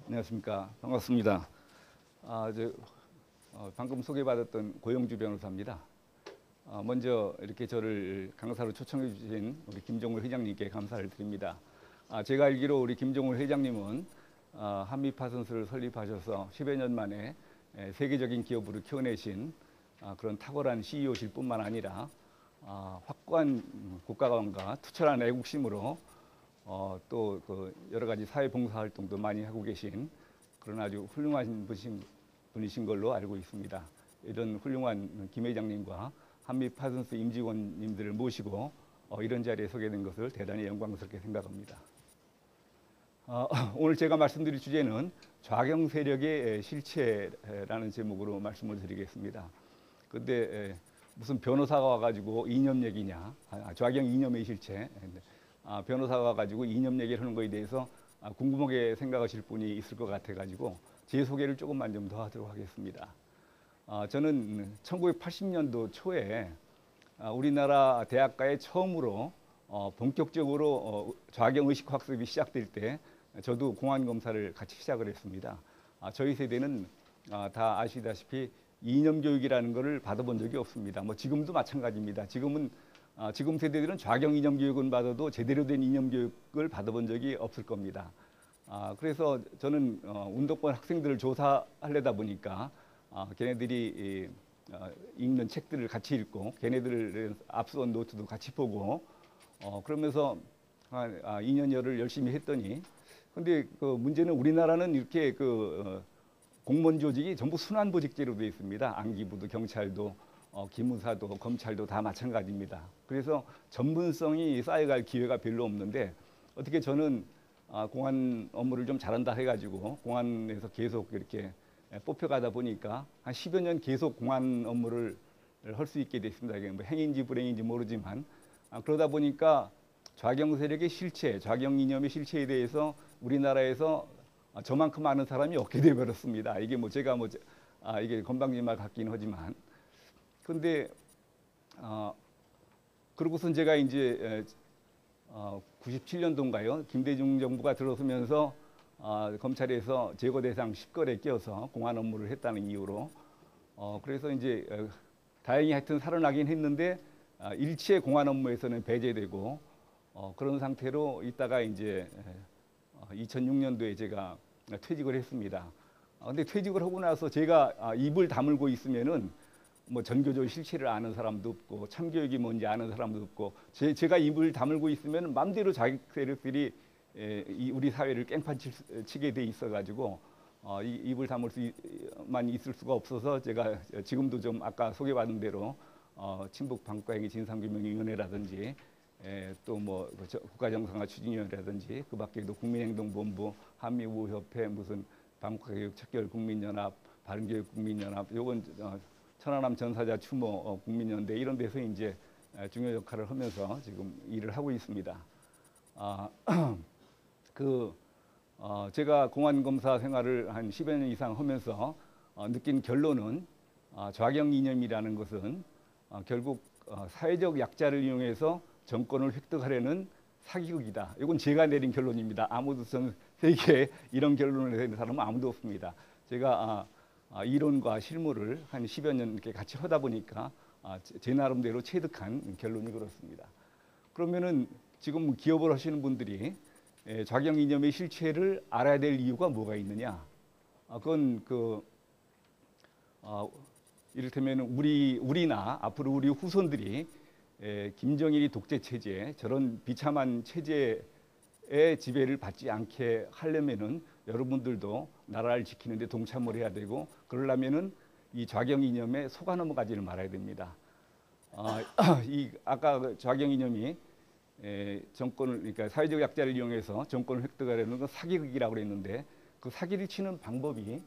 안녕하십니까. 반갑습니다. 방금 소개받았던 고영주 변호사입니다. 먼저 이렇게 저를 강사로 초청해 주신 우리 김종울 회장님께 감사를 드립니다. 제가 알기로 우리 김종울 회장님은 한미파선스를 설립하셔서 10여 년 만에 세계적인 기업으로 키워내신 그런 탁월한 CEO실 뿐만 아니라 확고한 국가관과 투철한 애국심으로 또 그 여러 가지 사회 봉사 활동도 많이 하고 계신 그런 아주 훌륭한 분이신 걸로 알고 있습니다. 이런 훌륭한 김 회장님과 한미 파선스 임직원님들을 모시고 이런 자리에 서게 된 것을 대단히 영광스럽게 생각합니다. 오늘 제가 말씀드릴 주제는 좌경 세력의 실체라는 제목으로 말씀을 드리겠습니다. 근데 무슨 변호사가 와가지고 이념 얘기냐, 좌경 이념의 실체. 변호사가 와가지고 이념 얘기를 하는 거에 대해서 궁금하게 생각하실 분이 있을 것 같아가지고 제 소개를 조금만 좀 더 하도록 하겠습니다. 저는 1980년도 초에 우리나라 대학가에 처음으로 본격적으로 좌경 의식 학습이 시작될 때 저도 공안 검사를 같이 시작을 했습니다. 저희 세대는 다 아시다시피 이념 교육이라는 것을 받아본 적이 없습니다. 뭐 지금도 마찬가지입니다. 지금 세대들은 좌경 이념 교육은 받아도 제대로 된 이념 교육을 받아본 적이 없을 겁니다. 그래서 저는 운동권 학생들을 조사하려다 보니까 걔네들이 읽는 책들을 같이 읽고 걔네들을 앞선 노트도 같이 보고 그러면서 2년여를 열심히 했더니 근데 그 문제는 우리나라는 이렇게 공무원 조직이 전부 순환보직제로 되어 있습니다. 안기부도 경찰도 기무사도 검찰도 다 마찬가지입니다. 그래서 전문성이 쌓여갈 기회가 별로 없는데 어떻게 저는 공안 업무를 좀 잘한다 해가지고 공안에서 계속 이렇게 뽑혀가다 보니까 한 10여 년 계속 공안 업무를 할 수 있게 됐습니다. 이게 뭐 행인지 불행인지 모르지만 그러다 보니까 좌경 세력의 실체, 좌경 이념의 실체에 대해서 우리나라에서 저만큼 아는 사람이 없게 되어버렸습니다. 이게 뭐 제가 이게 건방진 말 같긴 하지만 근데 그러고선 제가 이제 97년도인가요? 김대중 정부가 들어서면서 검찰에서 제거 대상 10걸에 끼어서 공안 업무를 했다는 이유로 그래서 이제 다행히 하여튼 살아나긴 했는데 일체 공안 업무에서는 배제되고 그런 상태로 있다가 이제 2006년도에 제가 퇴직을 했습니다. 근데 퇴직을 하고 나서 제가 입을 다물고 있으면은 뭐 전교조 실체를 아는 사람도 없고 참교육이 뭔지 아는 사람도 없고 제가 입을 다물고 있으면 마음대로 자기 세력들이 우리 사회를 깽판치게 돼 있어가지고 입을 다물 수만 있을 수가 없어서 제가 지금도 좀 아까 소개받은 대로 친북 방과행위 진상규명위원회라든지 또 뭐 국가정상화 추진위원회라든지 그 밖에도 국민행동본부, 한미우협회, 무슨 방과교육 척결 국민연합, 바른교육 국민연합, 요건 천안함 전사자 추모 국민연대 이런 데서 이제 중요 역할을 하면서 지금 일을 하고 있습니다. 제가 공안검사 생활을 한 10여 년 이상 하면서 느낀 결론은 좌경 이념이라는 것은 결국 사회적 약자를 이용해서 정권을 획득하려는 사기극이다. 이건 제가 내린 결론입니다. 아무도 전 세계에 이런 결론을 내린 사람은 아무도 없습니다. 제가 이론과 실무를 한 10여 년 이렇게 같이 하다 보니까 제 나름대로 체득한 결론이 그렇습니다. 그러면은 지금 기업을 하시는 분들이 좌경 이념의 실체를 알아야 될 이유가 뭐가 있느냐? 그건 이를테면 우리나 앞으로 우리 후손들이 김정일이 독재 체제, 저런 비참한 체제의 지배를 받지 않게 하려면은 여러분들도 나라를 지키는 데 동참을 해야 되고 그러려면은 이 좌경 이념에 속아 넘어가지를 말아야 됩니다. 아까 좌경 이념이 정권을 그러니까 사회적 약자를 이용해서 정권을 획득하려는 건 사기극이라고 그랬는데 그 사기를 치는 방법이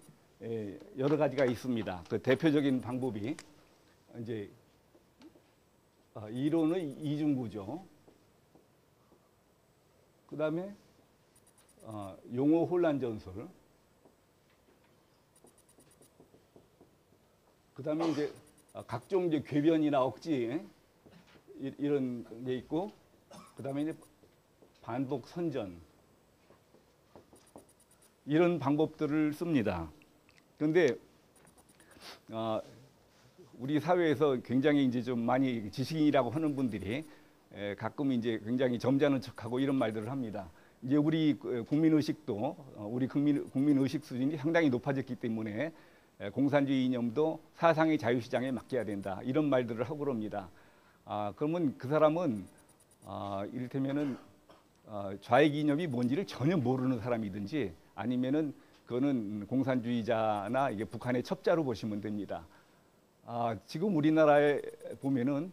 여러 가지가 있습니다. 그 대표적인 방법이 이제 이론의 이중구조, 그 다음에 용어 혼란 전술, 그 다음에 이제 각종 이제 궤변이나 억지 이런 게 있고, 그 다음에 이제 반복 선전, 이런 방법들을 씁니다. 그런데 우리 사회에서 굉장히 이제 좀 많이 지식인이라고 하는 분들이 가끔 이제 굉장히 점잖은 척하고 이런 말들을 합니다. 이제 우리 국민 의식도 우리 국민 의식 수준이 상당히 높아졌기 때문에 공산주의 이념도 사상의 자유시장에 맡겨야 된다 이런 말들을 하고 그럽니다. 그러면 그 사람은 이를테면은 좌익 이념이 뭔지를 전혀 모르는 사람이든지 아니면은 그거는 공산주의자나 이게 북한의 첩자로 보시면 됩니다. 지금 우리나라에 보면은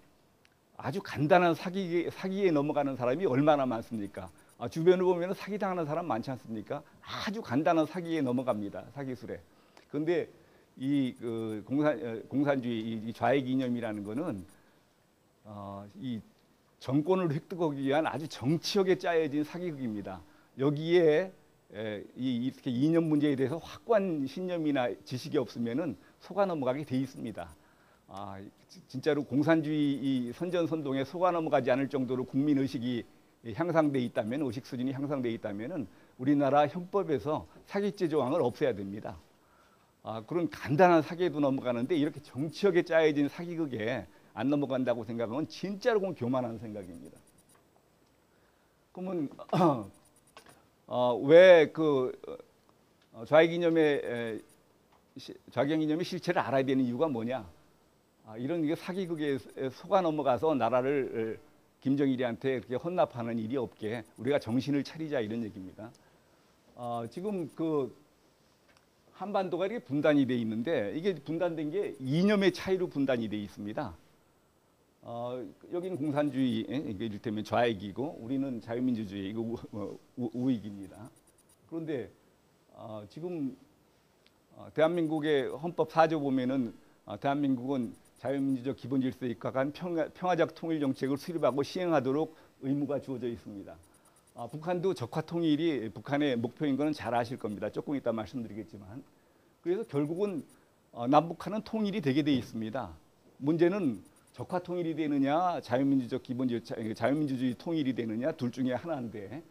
아주 간단한 사기에 넘어가는 사람이 얼마나 많습니까? 주변을 보면 사기당하는 사람 많지 않습니까? 아주 간단한 사기에 넘어갑니다. 사기술에. 그런데 이 공산주의 이 좌익 이념이라는 거는 이 정권을 획득하기 위한 아주 정치적에 짜여진 사기극입니다. 여기에 이렇게 이념 문제에 대해서 확고한 신념이나 지식이 없으면은 속아 넘어가게 돼 있습니다. 진짜로 공산주의 이 선전선동에 속아 넘어가지 않을 정도로 국민 의식이 향상돼 있다면, 의식 수준이 향상돼 있다면은 우리나라 형법에서 사기죄 조항을 없애야 됩니다. 그런 간단한 사기에도 넘어가는데 이렇게 정치적에 짜여진 사기극에 안 넘어간다고 생각하면 진짜로 그건 교만한 생각입니다. 그러면 왜 그 좌익 이념의 실체를 알아야 되는 이유가 뭐냐? 이런 사기극에 속아 넘어가서 나라를 김정일이한테 그렇게 헌납하는 일이 없게 우리가 정신을 차리자 이런 얘기입니다. 지금 그 한반도가 이렇게 분단이 돼 있는데 이게 분단된 게 이념의 차이로 분단이 돼 있습니다. 여기는 공산주의, 이를테면 좌익이고 우리는 자유민주주의, 이거 우익입니다. 그런데 지금 대한민국의 헌법 4조 보면은 대한민국은 자유민주적 기본 질서에 입각한 평화적 통일 정책을 수립하고 시행하도록 의무가 주어져 있습니다. 북한도 적화 통일이 북한의 목표인 것은 잘 아실 겁니다. 조금 이따 말씀드리겠지만. 그래서 결국은 남북한은 통일이 되게 돼 있습니다. 문제는 적화 통일이 되느냐, 자유민주주의 통일이 되느냐 둘 중에 하나인데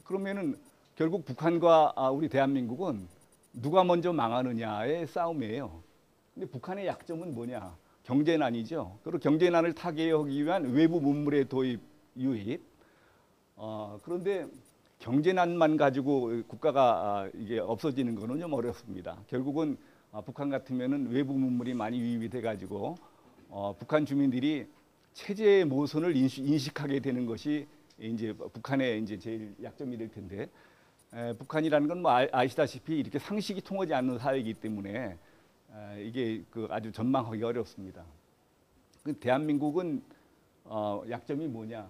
그러면은 결국 북한과 우리 대한민국은 누가 먼저 망하느냐의 싸움이에요. 근데 북한의 약점은 뭐냐? 경제난이죠. 그리고 경제난을 타개하기 위한 외부 문물의 도입, 유입. 그런데 경제난만 가지고 국가가 이게 없어지는 거는 좀 어렵습니다. 결국은 북한 같으면은 외부 문물이 많이 유입이 돼가지고 북한 주민들이 체제의 모순을 인식하게 되는 것이 이제 북한의 이제 제일 약점이 될 텐데 북한이라는 건 뭐 아시다시피 이렇게 상식이 통하지 않는 사회이기 때문에 이게 아주 전망하기 어렵습니다. 대한민국은 약점이 뭐냐?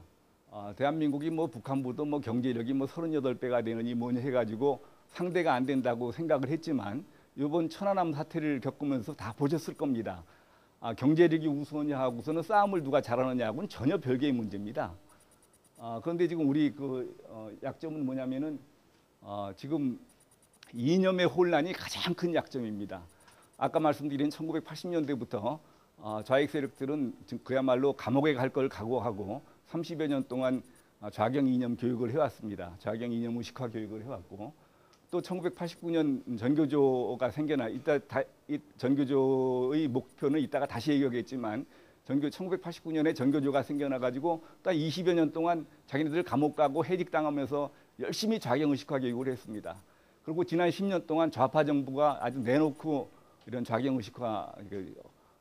대한민국이 뭐 북한보다 뭐 경제력이 뭐 38배가 되느니 뭐냐 해가지고 상대가 안 된다고 생각을 했지만 이번 천안함 사태를 겪으면서 다 보셨을 겁니다. 경제력이 우선이냐 하고서는 싸움을 누가 잘하느냐하고는 전혀 별개의 문제입니다. 그런데 지금 우리 약점은 뭐냐면은 지금 이념의 혼란이 가장 큰 약점입니다. 아까 말씀드린 1980년대부터 좌익 세력들은 그야말로 감옥에 갈 걸 각오하고 30여 년 동안 좌경 이념 교육을 해왔습니다. 좌경 이념 의식화 교육을 해왔고 또 1989년 전교조가 전교조의 목표는 이따가 다시 얘기하겠지만 1989년에 전교조가 생겨나가지고 또 20여 년 동안 자기네들 감옥 가고 해직당하면서 열심히 좌경 의식화 교육을 했습니다. 그리고 지난 10년 동안 좌파 정부가 아주 내놓고 이런 좌경 의식화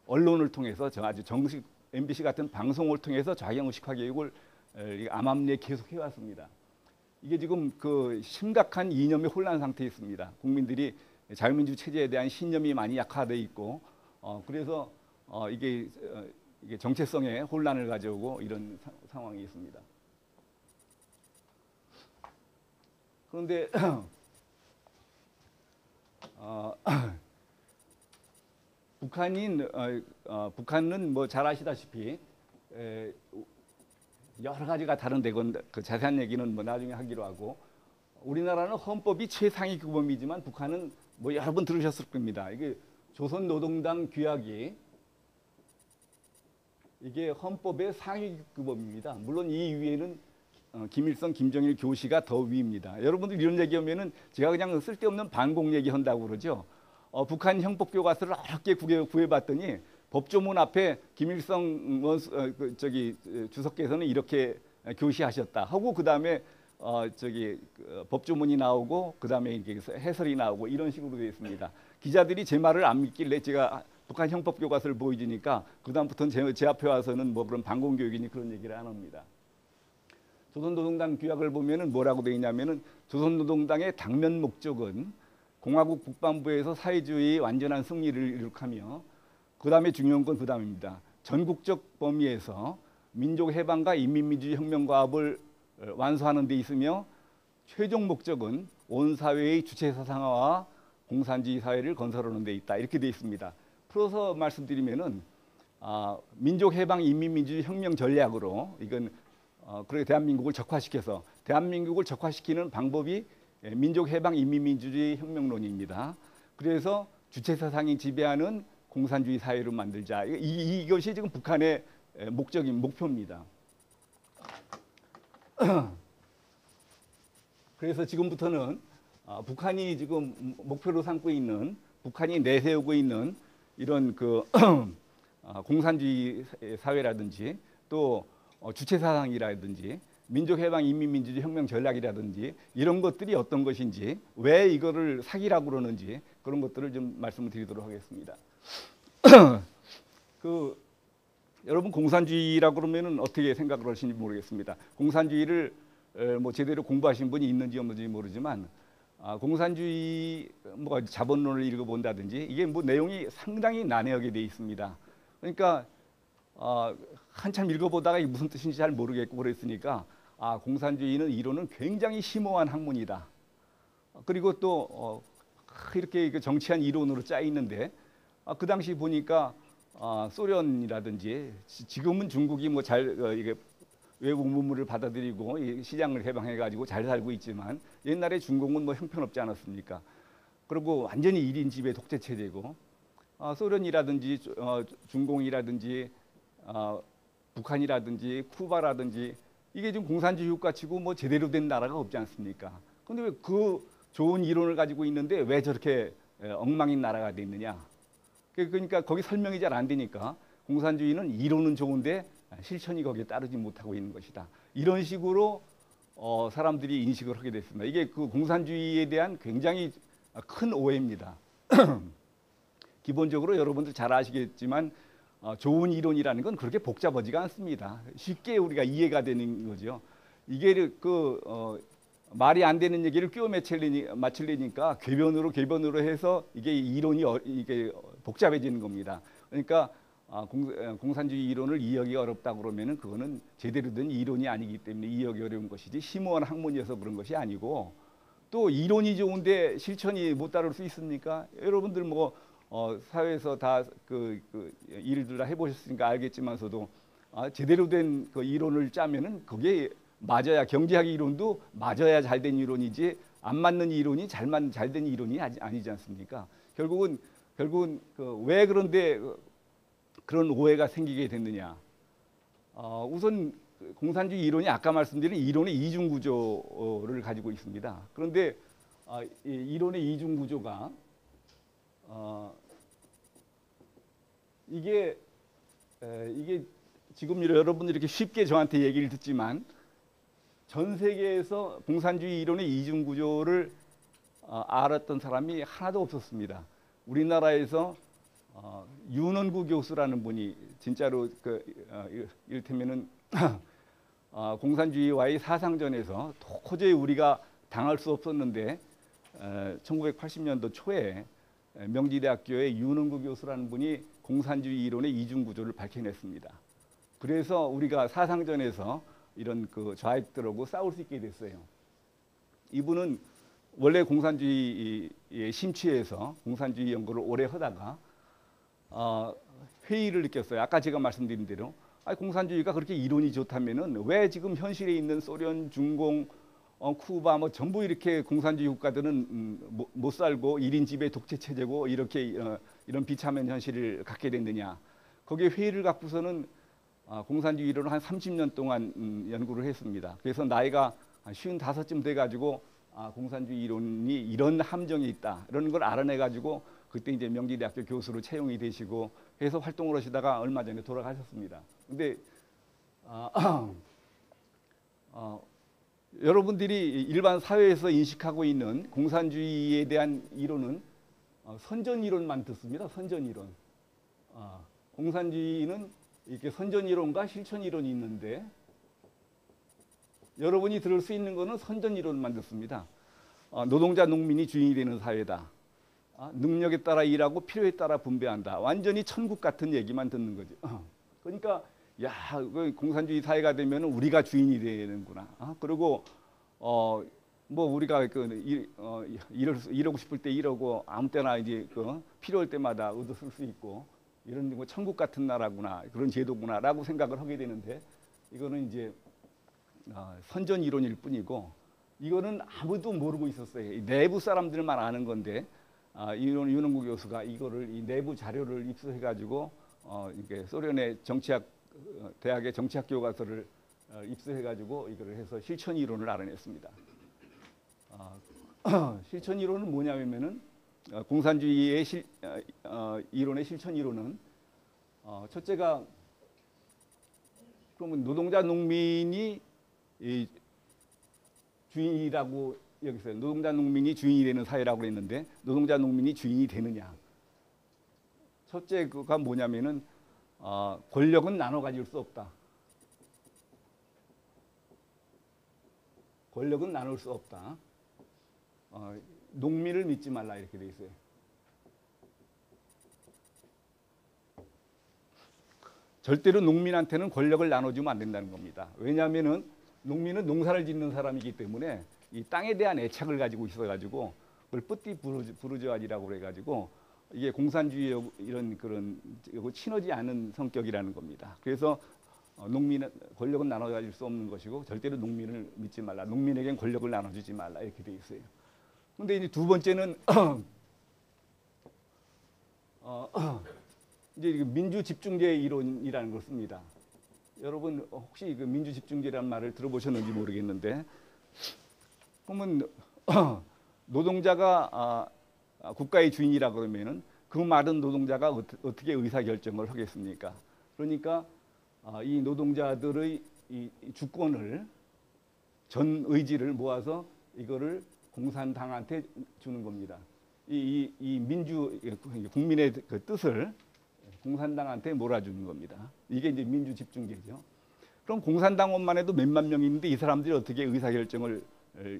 언론을 통해서 아주 정식 MBC 같은 방송을 통해서 좌경 의식화 교육을 암암리에 계속 해왔습니다. 이게 지금 심각한 이념의 혼란 상태에 있습니다. 국민들이 자유민주 체제에 대한 신념이 많이 약화되어 있고 그래서 이게 정체성의 혼란을 가져오고 이런 상황이 있습니다. 그런데 북한은 뭐 잘 아시다시피 여러 가지가 다른데 그 자세한 얘기는 뭐 나중에 하기로 하고 우리나라는 헌법이 최상위 규범이지만 북한은 뭐 여러 번 들으셨을 겁니다. 이게 조선노동당 규약이 이게 헌법의 상위 규범입니다. 물론 이 위에는 김일성, 김정일 교시가 더 위입니다. 여러분들 이런 얘기하면은 제가 그냥 쓸데없는 반공 얘기한다고 그러죠. 북한 형법 교과서를 어렵게 구해봤더니 법조문 앞에 김일성 주석께서는 이렇게 교시하셨다 하고 그 다음에 법조문이 나오고 그 다음에 이렇게 해설이 나오고 이런 식으로 되어 있습니다. 기자들이 제 말을 안 믿길래 제가 북한 형법 교과서를 보여주니까 그 다음부터는 제 앞에 와서는 뭐 그런 반공 교육이니 그런 얘기를 안 합니다. 조선노동당 규약을 보면은 뭐라고 되어 있냐면은 조선노동당의 당면 목적은 공화국 국방부에서 사회주의의 완전한 승리를 이룩하며 그 다음에 중요한 건 그 다음입니다. 전국적 범위에서 민족 해방과 인민민주주의 혁명 과업을 완수하는 데 있으며 최종 목적은 온 사회의 주체 사상화와 공산주의 사회를 건설하는 데 있다. 이렇게 되어 있습니다. 풀어서 말씀드리면은 민족 해방 인민민주주의 혁명 전략으로 이건 그렇게 대한민국을 적화시켜서 대한민국을 적화시키는 방법이 민족 해방 인민민주주의 혁명론입니다. 그래서 주체 사상이 지배하는 공산주의 사회를 만들자. 이것이 지금 북한의 목표입니다. 그래서 지금부터는 북한이 지금 목표로 삼고 있는 북한이 내세우고 있는 이런 공산주의 사회라든지 또 주체 사상이라든지 민족 해방 인민민주주의 혁명 전략이라든지 이런 것들이 어떤 것인지 왜 이거를 사기라고 그러는지 그런 것들을 좀 말씀을 드리도록 하겠습니다. 여러분 공산주의라고 그러면은 어떻게 생각을 하시는지 모르겠습니다. 공산주의를 뭐 제대로 공부하신 분이 있는지 없는지 모르지만 공산주의 뭐 자본론을 읽어본다든지 이게 뭐 내용이 상당히 난해하게 돼 있습니다. 그러니까 한참 읽어보다가 이게 무슨 뜻인지 잘 모르겠고 그랬으니까 공산주의는 이론은 굉장히 심오한 학문이다. 그리고 또 이렇게 정치한 이론으로 짜 있는데 그 당시 보니까 소련이라든지 지금은 중국이 뭐 이게 외국 문물을 받아들이고 시장을 개방해가지고 잘 살고 있지만 옛날에 중국은 뭐 형편없지 않았습니까? 그리고 완전히 일인 지배 독재 체제고 소련이라든지 중공이라든지 북한이라든지 쿠바라든지 이게 지금 공산주의 국가치고 뭐 제대로 된 나라가 없지 않습니까? 그런데 왜 그 좋은 이론을 가지고 있는데 왜 저렇게 엉망인 나라가 돼 있느냐? 그러니까 거기 설명이 잘 안 되니까 공산주의는 이론은 좋은데 실천이 거기에 따르지 못하고 있는 것이다. 이런 식으로 사람들이 인식을 하게 됐습니다. 이게 그 공산주의에 대한 굉장히 큰 오해입니다. 기본적으로 여러분들 잘 아시겠지만 좋은 이론이라는 건 그렇게 복잡하지가 않습니다. 쉽게 우리가 이해가 되는 거죠. 이게 말이 안 되는 얘기를 끼워 맞추려니까 궤변으로 해서 이게 이론이 이게 복잡해지는 겁니다. 그러니까 공산주의 이론을 이해하기 어렵다고 그러면은 그거는 제대로 된 이론이 아니기 때문에 이해하기 어려운 것이지 심오한 학문이어서 그런 것이 아니고 또 이론이 좋은데 실천이 못 따를 수 있습니까? 여러분들 뭐 사회에서 다 일들 다 해보셨으니까 알겠지만서도 제대로 된 그 이론을 짜면은 그게 맞아야 경제학 이론도 맞아야 잘 된 이론이지 안 맞는 이론이 잘 된 이론이 아니지 않습니까? 결국은 왜 그런데 그런 오해가 생기게 됐느냐? 우선 공산주의 이론이 아까 말씀드린 이론의 이중 구조를 가지고 있습니다. 그런데 이 이론의 이중 구조가 이게 지금 여러분들이 이렇게 쉽게 저한테 얘기를 듣지만 전 세계에서 공산주의 이론의 이중 구조를 알았던 사람이 하나도 없었습니다. 우리나라에서 윤원구 교수라는 분이 진짜로 이를테면은 공산주의와의 사상전에서 도저히 우리가 당할 수 없었는데 1980년도 초에 명지대학교의 윤원구 교수라는 분이 공산주의 이론의 이중 구조를 밝혀냈습니다. 그래서 우리가 사상전에서 이런 좌익들하고 싸울 수 있게 됐어요. 이분은 원래 공산주의에 심취해서 공산주의 연구를 오래 하다가 회의를 느꼈어요. 아까 제가 말씀드린 대로 공산주의가 그렇게 이론이 좋다면은 왜 지금 현실에 있는 소련, 중공, 쿠바 뭐 전부 이렇게 공산주의 국가들은 못 살고 1인 지배 독재 체제고 이렇게 이런 비참한 현실을 갖게 됐느냐. 거기에 회의를 갖고서는 공산주의 이론을 한 30년 동안 연구를 했습니다. 그래서 나이가 한 55쯤 돼가지고 공산주의 이론이 이런 함정이 있다 이런 걸 알아내가지고 그때 이제 명지대학교 교수로 채용이 되시고 해서 활동을 하시다가 얼마 전에 돌아가셨습니다. 근데 여러분들이 일반 사회에서 인식하고 있는 공산주의에 대한 이론은 선전 이론만 듣습니다. 선전 이론. 공산주의는 이렇게 선전 이론과 실천 이론이 있는데 여러분이 들을 수 있는 것은 선전 이론만 듣습니다. 노동자 농민이 주인이 되는 사회다. 능력에 따라 일하고 필요에 따라 분배한다. 완전히 천국 같은 얘기만 듣는 거죠. 그러니까 야, 공산주의 사회가 되면 우리가 주인이 되는구나. 그리고 뭐 우리가 이러고 싶을 때 이러고 아무 때나 이제 필요할 때마다 얻어 쓸 수 있고 이런 뭐 천국 같은 나라구나 그런 제도구나라고 생각을 하게 되는데 이거는 이제 선전 이론일 뿐이고 이거는 아무도 모르고 있었어요. 내부 사람들만 아는 건데 윤원구 교수가 이거를 이 내부 자료를 입수해가지고 이게 소련의 정치학 대학의 정치학 교과서를 입수해가지고 이거를 해서 실천 이론을 알아냈습니다. 실천 이론은 뭐냐면은 공산주의의 이론의 실천 이론은 첫째가 그러면 노동자 농민이 주인이라고 여기서 노동자 농민이 주인이 되는 사회라고 했는데 노동자 농민이 주인이 되느냐? 첫째가 뭐냐면은 권력은 나눠 가질 수 없다. 권력은 나눌 수 없다. 농민을 믿지 말라 이렇게 돼 있어요. 절대로 농민한테는 권력을 나눠주면 안 된다는 겁니다. 왜냐하면은 농민은 농사를 짓는 사람이기 때문에 이 땅에 대한 애착을 가지고 있어가지고 그걸 뿌띠 부르주아지라고 그래가지고 이게 공산주의 이런 그런 친하지 않은 성격이라는 겁니다. 그래서 농민은 권력은 나눠 가질 수 없는 것이고 절대로 농민을 믿지 말라. 농민에겐 권력을 나눠주지 말라 이렇게 돼 있어요. 근데 이제 두 번째는 이제 민주 집중제 이론이라는 걸 씁니다. 여러분 혹시 그 민주 집중제라는 말을 들어보셨는지 모르겠는데, 그러면 노동자가 국가의 주인이라 그러면은 그 많은 노동자가 어떻게 의사 결정을 하겠습니까? 그러니까 이 노동자들의 이 주권을 전 의지를 모아서 이거를 공산당한테 주는 겁니다. 이 민주 국민의 그 뜻을 공산당한테 몰아주는 겁니다. 이게 이제 민주 집중제죠. 그럼 공산당원만 해도 몇만 명이 있는데 이 사람들이 어떻게 의사결정을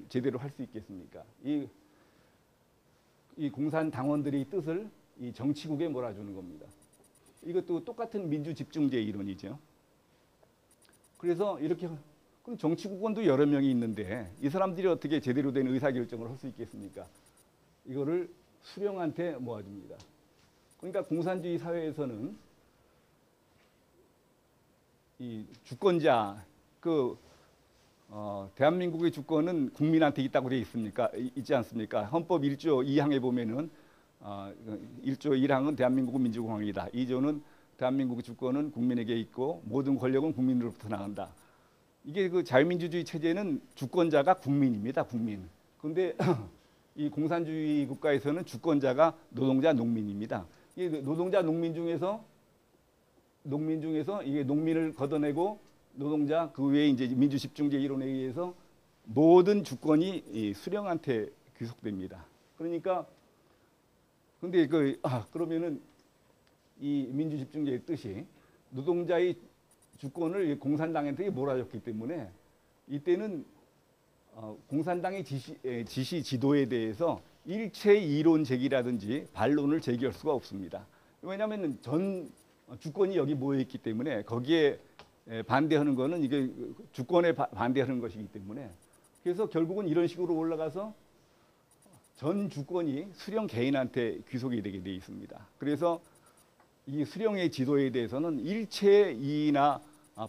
제대로 할 수 있겠습니까? 이 공산당원들의 뜻을 이 정치국에 몰아주는 겁니다. 이것도 똑같은 민주 집중제 이론이죠. 그래서 이렇게 그럼 정치국원도 여러 명이 있는데 이 사람들이 어떻게 제대로 된 의사결정을 할 수 있겠습니까? 이거를 수령한테 모아줍니다. 그러니까 공산주의 사회에서는 이 주권자 대한민국의 주권은 국민한테 있다고 되어 있지 않습니까? 헌법 1조 2항에 보면은 1조 1항은 대한민국은 민주공화국이다. 2조는 대한민국의 주권은 국민에게 있고 모든 권력은 국민으로부터 나온다. 이게 그 자유민주주의 체제는 주권자가 국민입니다. 국민. 그런데 이 공산주의 국가에서는 주권자가 노동자 농민입니다. 이 노동자 농민 중에서 이게 농민을 걷어내고 노동자 그 외에 이제 민주 집중제 이론에 의해서 모든 주권이 이 수령한테 귀속됩니다. 그러니까 근데 그러면은 이 민주 집중제의 뜻이 노동자의 주권을 공산당한테 몰아줬기 때문에 이때는 공산당의 지시 지도에 대해서 일체 이론 제기라든지 반론을 제기할 수가 없습니다. 왜냐하면 전 주권이 여기 모여 있기 때문에 거기에 반대하는 거는 이게 주권에 반대하는 것이기 때문에 그래서 결국은 이런 식으로 올라가서 전 주권이 수령 개인한테 귀속이 되게 돼 있습니다. 그래서 이 수령의 지도에 대해서는 일체 이의나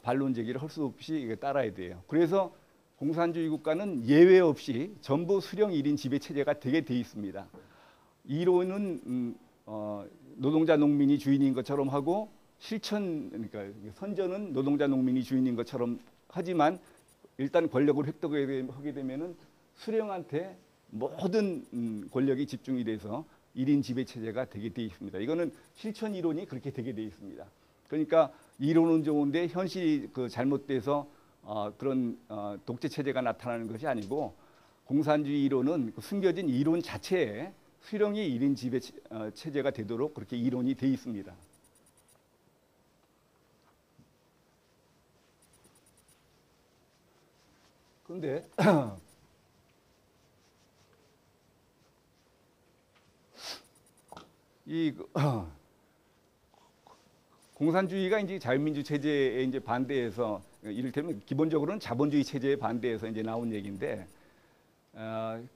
반론 제기를 할 수 없이 따라야 돼요. 그래서 공산주의 국가는 예외 없이 전부 수령 1인 지배 체제가 되게 돼 있습니다. 이론은 노동자 농민이 주인인 것처럼 하고 실천, 그러니까 선전은 노동자 농민이 주인인 것처럼 하지만 일단 권력을 획득하게 되면은 수령한테 모든 권력이 집중이 돼서 1인 지배 체제가 되게 돼 있습니다. 이거는 실천 이론이 그렇게 되게 돼 있습니다. 그러니까 이론은 좋은데 현실이 그 잘못돼서 그런 독재 체제가 나타나는 것이 아니고 공산주의 이론은 그 숨겨진 이론 자체에 수령이 1인 지배 체제가 되도록 그렇게 이론이 돼 있습니다. 그런데 이 공산주의가 이제 자유민주 체제에 이제 반대해서 이를테면 기본적으로는 자본주의 체제에 반대해서 이제 나온 얘기인데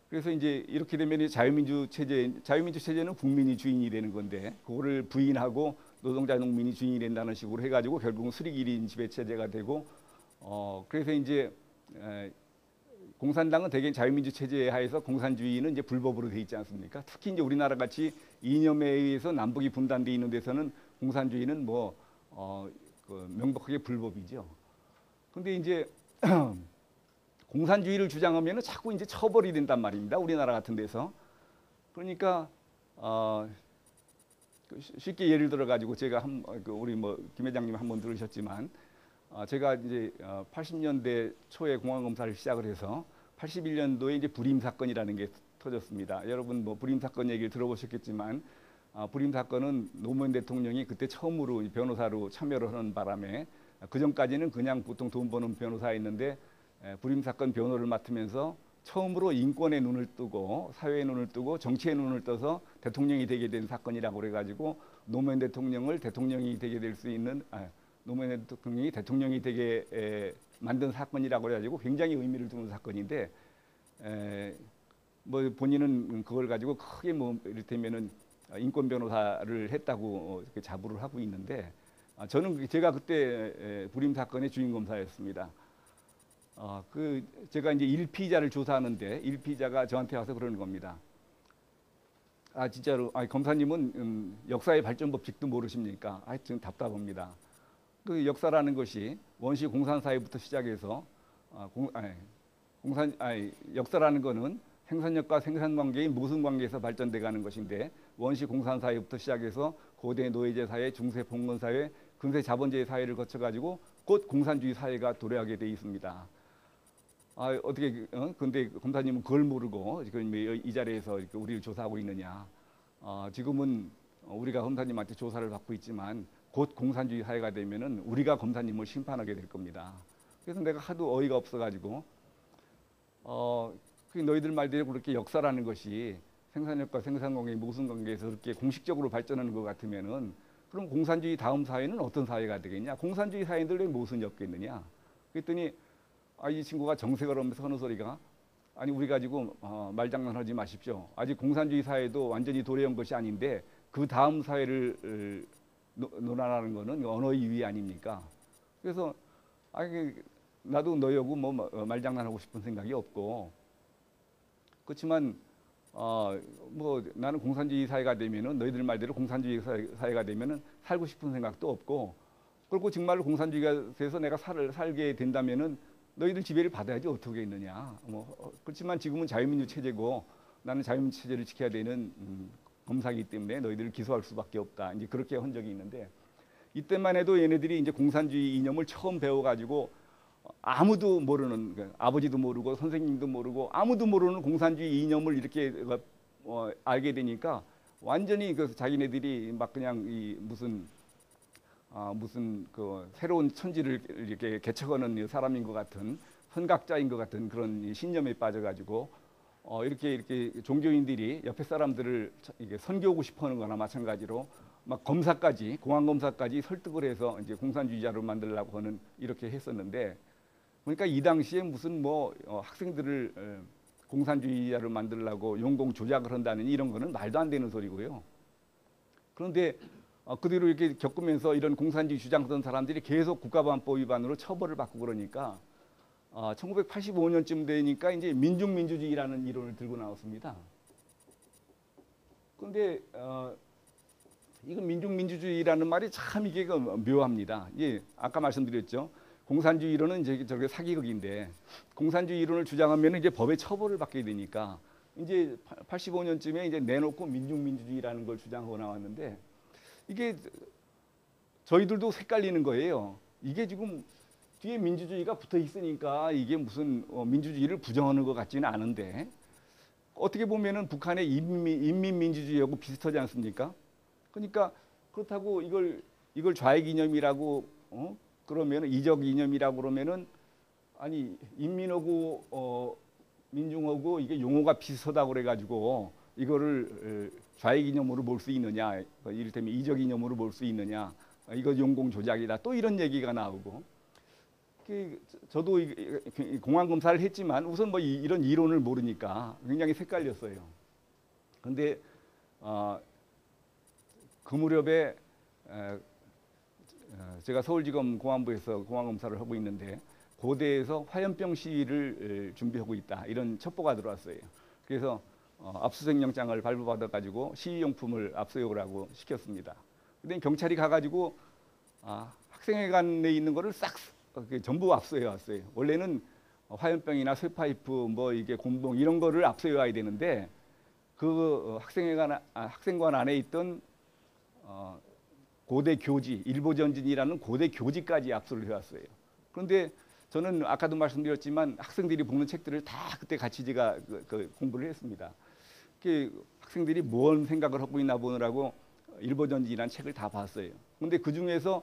그래서 이제 이렇게 되면 자유민주 체제는 국민이 주인이 되는 건데 그거를 부인하고 노동자 농민이 주인이 된다는 식으로 해가지고 결국은 수직 1인 지배 체제가 되고 그래서 이제 공산당은 대개 자유민주 체제 하에서 공산주의는 이제 불법으로 돼 있지 않습니까? 특히 이제 우리나라 같이 이념에 의해서 남북이 분단돼 있는 데서는 공산주의는 그 명백하게 불법이죠. 근데 이제 공산주의를 주장하면 자꾸 이제 처벌이 된단 말입니다. 우리나라 같은 데서. 그러니까 쉽게 예를 들어 가지고 제가 우리 김 회장님 한번 들으셨지만 제가 이제 80년대 초에 공안검사를 시작을 해서 81년도에 이제 불임 사건이라는 게 터졌습니다. 여러분 불임 사건 얘기를 들어보셨겠지만 불임 사건은 노무현 대통령이 그때 처음으로 변호사로 참여를 하는 바람에 그 전까지는 그냥 보통 돈 버는 변호사였는데 불임 사건 변호를 맡으면서 처음으로 인권의 눈을 뜨고 사회의 눈을 뜨고 정치의 눈을 떠서 대통령이 되게 된 사건이라고 그래가지고 노무현 대통령을 대통령이 되게 될 수 있는 노무현 대통령이 대통령이 되게 만든 사건이라고 그래가지고 굉장히 의미를 두는 사건인데 본인은 그걸 가지고 크게 이를테면은 인권 변호사를 했다고 이렇게 자부를 하고 있는데 제가 그때 불임 사건의 주임 검사였습니다. 제가 이제 일피자를 조사하는데 일피자가 저한테 와서 그러는 겁니다. 진짜로 검사님은 역사의 발전 법칙도 모르십니까? 하여튼 답답합니다. 그 역사라는 것이 원시 공산사회부터 시작해서 역사라는 거는 생산력과 생산관계의 모순관계에서 발전돼 가는 것인데 원시 공산사회부터 시작해서 고대 노예제 사회, 중세 봉건사회, 근세 자본주의 사회를 거쳐가지고 곧 공산주의 사회가 도래하게 돼 있습니다. 근데 검사님은 그걸 모르고 지금 이 자리에서 이렇게 우리를 조사하고 있느냐. 지금은 우리가 검사님한테 조사를 받고 있지만 곧 공산주의 사회가 되면은 우리가 검사님을 심판하게 될 겁니다. 그래서 내가 하도 어이가 없어가지고 너희들 말대로 그렇게 역사라는 것이 생산력과 생산관계의 모순관계에서 그렇게 공식적으로 발전하는 것 같으면은 그럼 공산주의 다음 사회는 어떤 사회가 되겠냐? 공산주의 사회들 왜 모순이 없겠느냐? 그랬더니 이 친구가 정색을 하면서 하는 소리가 우리 가지고 말장난하지 마십시오. 아직 공산주의 사회도 완전히 도래한 것이 아닌데 그 다음 사회를 논하라는 거는 언어의 유의 아닙니까? 그래서 나도 너희하고 말장난하고 싶은 생각이 없고 그렇지만 나는 공산주의 사회가 되면은 너희들 말대로 공산주의 사회가 되면은 살고 싶은 생각도 없고 그리고 정말로 공산주의가 돼서 내가 살게 된다면은 너희들 지배를 받아야지 어떻게 있느냐. 그렇지만 지금은 자유민주 체제고 나는 자유민주 체제를 지켜야 되는 검사이기 때문에 너희들을 기소할 수밖에 없다. 이제 그렇게 한 적이 있는데 이때만 해도 얘네들이 이제 공산주의 이념을 처음 배워가지고 아무도 모르는 아버지도 모르고 선생님도 모르고 아무도 모르는 공산주의 이념을 이렇게 알게 되니까 완전히 자기네들이 막 그냥 무슨 새로운 천지를 이렇게 개척하는 사람인 것 같은 선각자인 것 같은 그런 신념에 빠져가지고 이렇게 종교인들이 옆에 사람들을 선교하고 싶어하는 거나 마찬가지로 막 공안 검사까지 설득을 해서 이제 공산주의자로 만들려고 하는 이렇게 했었는데 그러니까 이 당시에 무슨 학생들을 공산주의자로 만들려고 용공 조작을 한다는 이런 거는 말도 안 되는 소리고요. 그런데 그대로 이렇게 겪으면서 이런 공산주의 주장하던 사람들이 계속 국가보안법 위반으로 처벌을 받고 그러니까 1985년쯤 되니까 이제 민중민주주의라는 이론을 들고 나왔습니다. 그런데 이거 민중민주주의라는 말이 참 이게 묘합니다. 예, 아까 말씀드렸죠. 공산주의 이론은 이제 저게 사기극인데 공산주의 이론을 주장하면 이제 법의 처벌을 받게 되니까 이제 85년쯤에 이제 내놓고 민중민주주의라는 걸 주장하고 나왔는데 이게 저희들도 헷갈리는 거예요. 이게 지금 뒤에 민주주의가 붙어 있으니까 이게 무슨 민주주의를 부정하는 것 같지는 않은데 어떻게 보면은 북한의 인민민주주의하고 비슷하지 않습니까? 그러니까 그렇다고 이걸 좌익 이념이라고 그러면 이적 이념이라고 그러면은 아니 인민하고 민중하고 이게 용어가 비슷하다고 그래가지고 이거를 좌익 이념으로 볼 수 있느냐, 이를테면 이적 이념으로 볼 수 있느냐, 이거 용공 조작이다. 또 이런 얘기가 나오고. 저도 공안 검사를 했지만 우선 뭐 이런 이론을 모르니까 굉장히 헷갈렸어요. 그런데 그 무렵에 제가 서울지검 공안부에서 공안검사를 하고 있는데 고대에서 화염병 시위를 준비하고 있다 이런 첩보가 들어왔어요. 그래서 압수수색 영장을 발부받아 가지고 시위용품을 압수수색을 하고 시켰습니다. 근데 경찰이 가가지고 학생회관에 있는 거를 싹 전부 압수해 왔어요. 원래는 화염병이나 쇠파이프 뭐 이게 곤봉 이런 거를 압수해 와야 되는데 그 학생관 안에 있던 고대 교지, 일보전진이라는 고대 교지까지 압수를 해왔어요. 그런데 저는 아까도 말씀드렸지만 학생들이 보는 책들을 다 그때 같이 제가 공부를 했습니다. 학생들이 뭔 생각을 하고 있나 보느라고 일보전진이라는 책을 다 봤어요. 그런데 그 중에서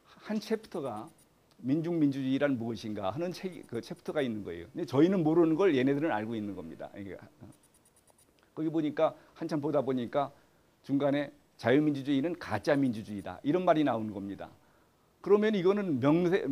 한 챕터가 민중민주주의란 무엇인가 하는 그 챕터가 있는 거예요. 근데 저희는 모르는 걸 얘네들은 알고 있는 겁니다. 거기 보니까 한참 보다 보니까 중간에 자유민주주의는 가짜 민주주의다 이런 말이 나오는 겁니다. 그러면 이거는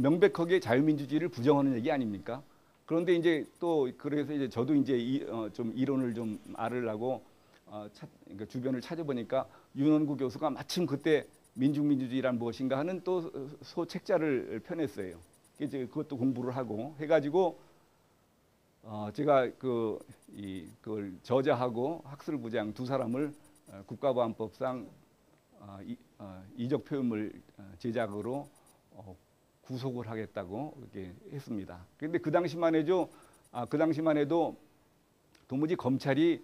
명백하게 자유민주주의를 부정하는 얘기 아닙니까? 그런데 이제 또 그래서 이제 저도 이제 좀 이론을 좀 알으려고 그러니까 주변을 찾아보니까 윤원구 교수가 마침 그때 민중민주주의란 무엇인가 하는 또 소책자를 펴냈어요. 이제 그것도 공부를 하고 해가지고 제가 그걸 저자하고 학술부장 두 사람을 국가보안법상 이적 표현물 제작으로 구속을 하겠다고 이렇게 했습니다. 그런데 그 당시만 해도 도무지 검찰이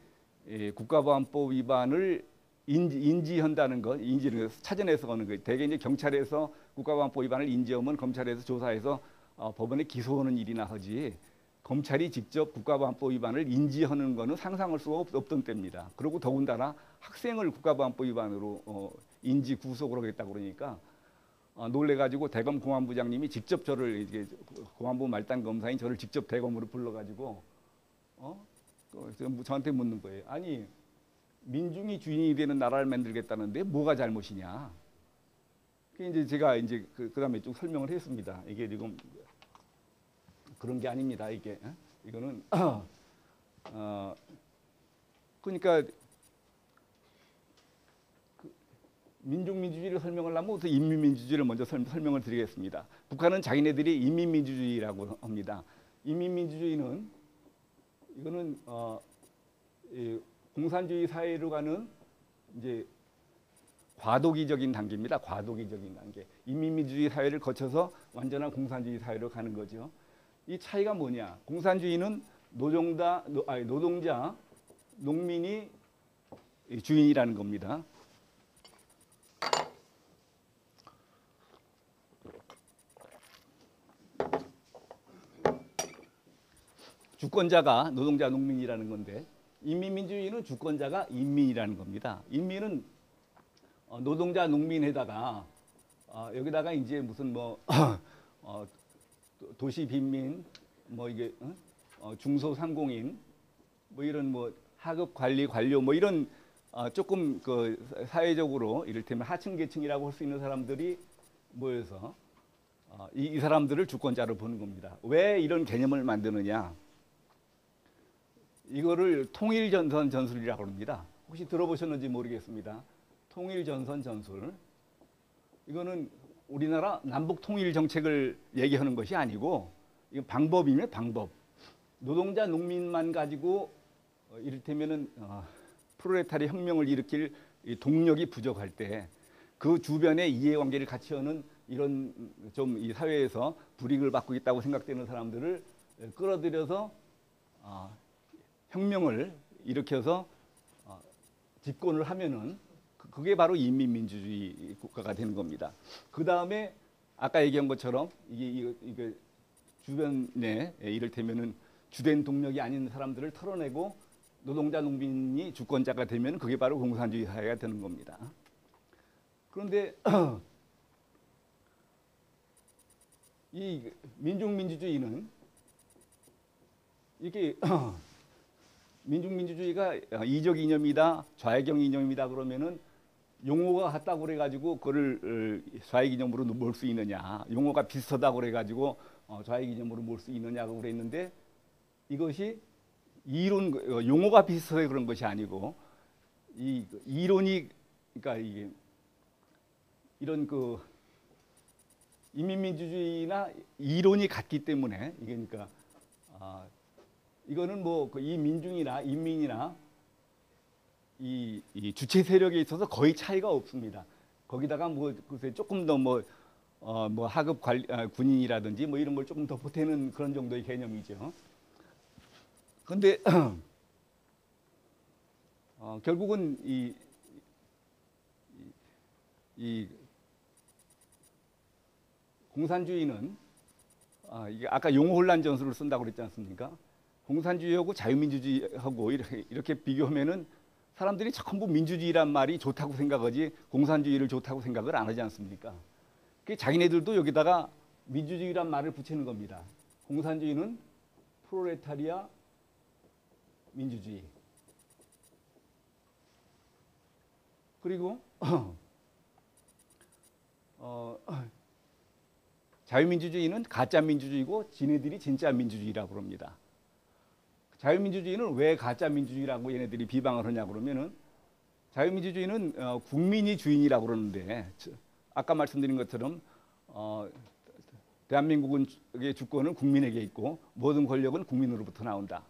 국가보안법 위반을 인지한다는 것, 인지를 찾아내서 하는 거예요. 대개 이제 경찰에서 국가보안법 위반을 인지하면 검찰에서 조사해서 법원에 기소하는 일이나 하지 검찰이 직접 국가보안법 위반을 인지하는 것은 상상할 수가 없던 때입니다. 그리고 더군다나 학생을 국가보안법 위반으로 인지 구속을 하겠다고 그러니까 놀래가지고 대검 공안부장님이 직접 저를 이제 공안부 말단 검사인 저를 직접 대검으로 불러가지고 저한테 묻는 거예요. 아니 민중이 주인이 되는 나라를 만들겠다는데 뭐가 잘못이냐? 이제 제가 이제 그다음에 좀 설명을 했습니다. 이게 지금 그런 게 아닙니다. 이거는 그러니까 민중민주주의를 설명을 하면 우선 인민민주주의를 먼저 설명을 드리겠습니다. 북한은 자기네들이 인민민주주의라고 합니다. 인민민주주의는 이거는 공산주의 사회로 가는 이제 과도기적인 단계입니다. 과도기적인 단계. 인민민주주의 사회를 거쳐서 완전한 공산주의 사회로 가는 거죠. 이 차이가 뭐냐? 공산주의는 노동자, 농민이 주인이라는 겁니다. 주권자가 노동자, 농민이라는 건데 인민민주주의는 주권자가 인민이라는 겁니다. 인민은 노동자, 농민에다가 여기다가 이제 무슨 뭐 도시 빈민, 뭐 이게 중소상공인, 뭐 이런 뭐 하급 관리 관료 뭐 이런 조금 그 사회적으로 이를테면 하층 계층이라고 할 수 있는 사람들이 모여서 이 사람들을 주권자로 보는 겁니다. 왜 이런 개념을 만드느냐? 이거를 통일전선 전술이라고 합니다. 혹시 들어보셨는지 모르겠습니다. 통일전선 전술. 이거는 우리나라 남북 통일 정책을 얘기하는 것이 아니고 이건 방법이면 방법. 노동자 농민만 가지고 이를테면은 프롤레타리 혁명을 일으킬 동력이 부족할 때 그 주변의 이해관계를 같이 하는 이런 좀 이 사회에서 불이익을 받고 있다고 생각되는 사람들을 끌어들여서 혁명을 일으켜서 집권을 하면은 그게 바로 인민민주주의 국가가 되는 겁니다. 그 다음에 아까 얘기한 것처럼 이게 주변에 이를테면은 주된 동력이 아닌 사람들을 털어내고 노동자 농민이 주권자가 되면 그게 바로 공산주의 사회가 되는 겁니다. 그런데 이 민중민주주의는 이게 민중민주주의가 이적 이념이다, 좌익형 이념이다 그러면은 용어가 같다고 그래가지고 그거를 좌익 이념으로 몰 수 있느냐, 용어가 비슷하다고 그래가지고 좌익 이념으로 몰 수 있느냐고 그랬는데 이것이 이론 용어가 비슷해서 그런 것이 아니고 이 이론이 그러니까 이게 이런 그 인민민주주의나 이론이 같기 때문에 이게 그러니까 이거는 뭐 이 민중이나 인민이나 이 주체 세력에 있어서 거의 차이가 없습니다. 거기다가 뭐 글쎄 조금 더 뭐 하급 군인이라든지 뭐 이런 걸 조금 더 보태는 그런 정도의 개념이죠. 그런데 결국은 이 공산주의는 이게 아까 용어 혼란 전술을 쓴다고 그랬지 않습니까? 공산주의하고 자유민주주의하고 이렇게 비교하면은 사람들이 전부 민주주의란 말이 좋다고 생각하지 공산주의를 좋다고 생각을 안 하지 않습니까? 자기네들도 여기다가 민주주의란 말을 붙이는 겁니다. 공산주의는 프롤레타리아 민주주의. 그리고 자유민주주의는 가짜 민주주의고 지네들이 진짜 민주주의라고 그럽니다. 자유민주주의는 왜 가짜 민주주의라고 얘네들이 비방을 하냐 그러면은 자유민주주의는 국민이 주인이라고 그러는데 아까 말씀드린 것처럼 대한민국의 주권은 국민에게 있고 모든 권력은 국민으로부터 나온다.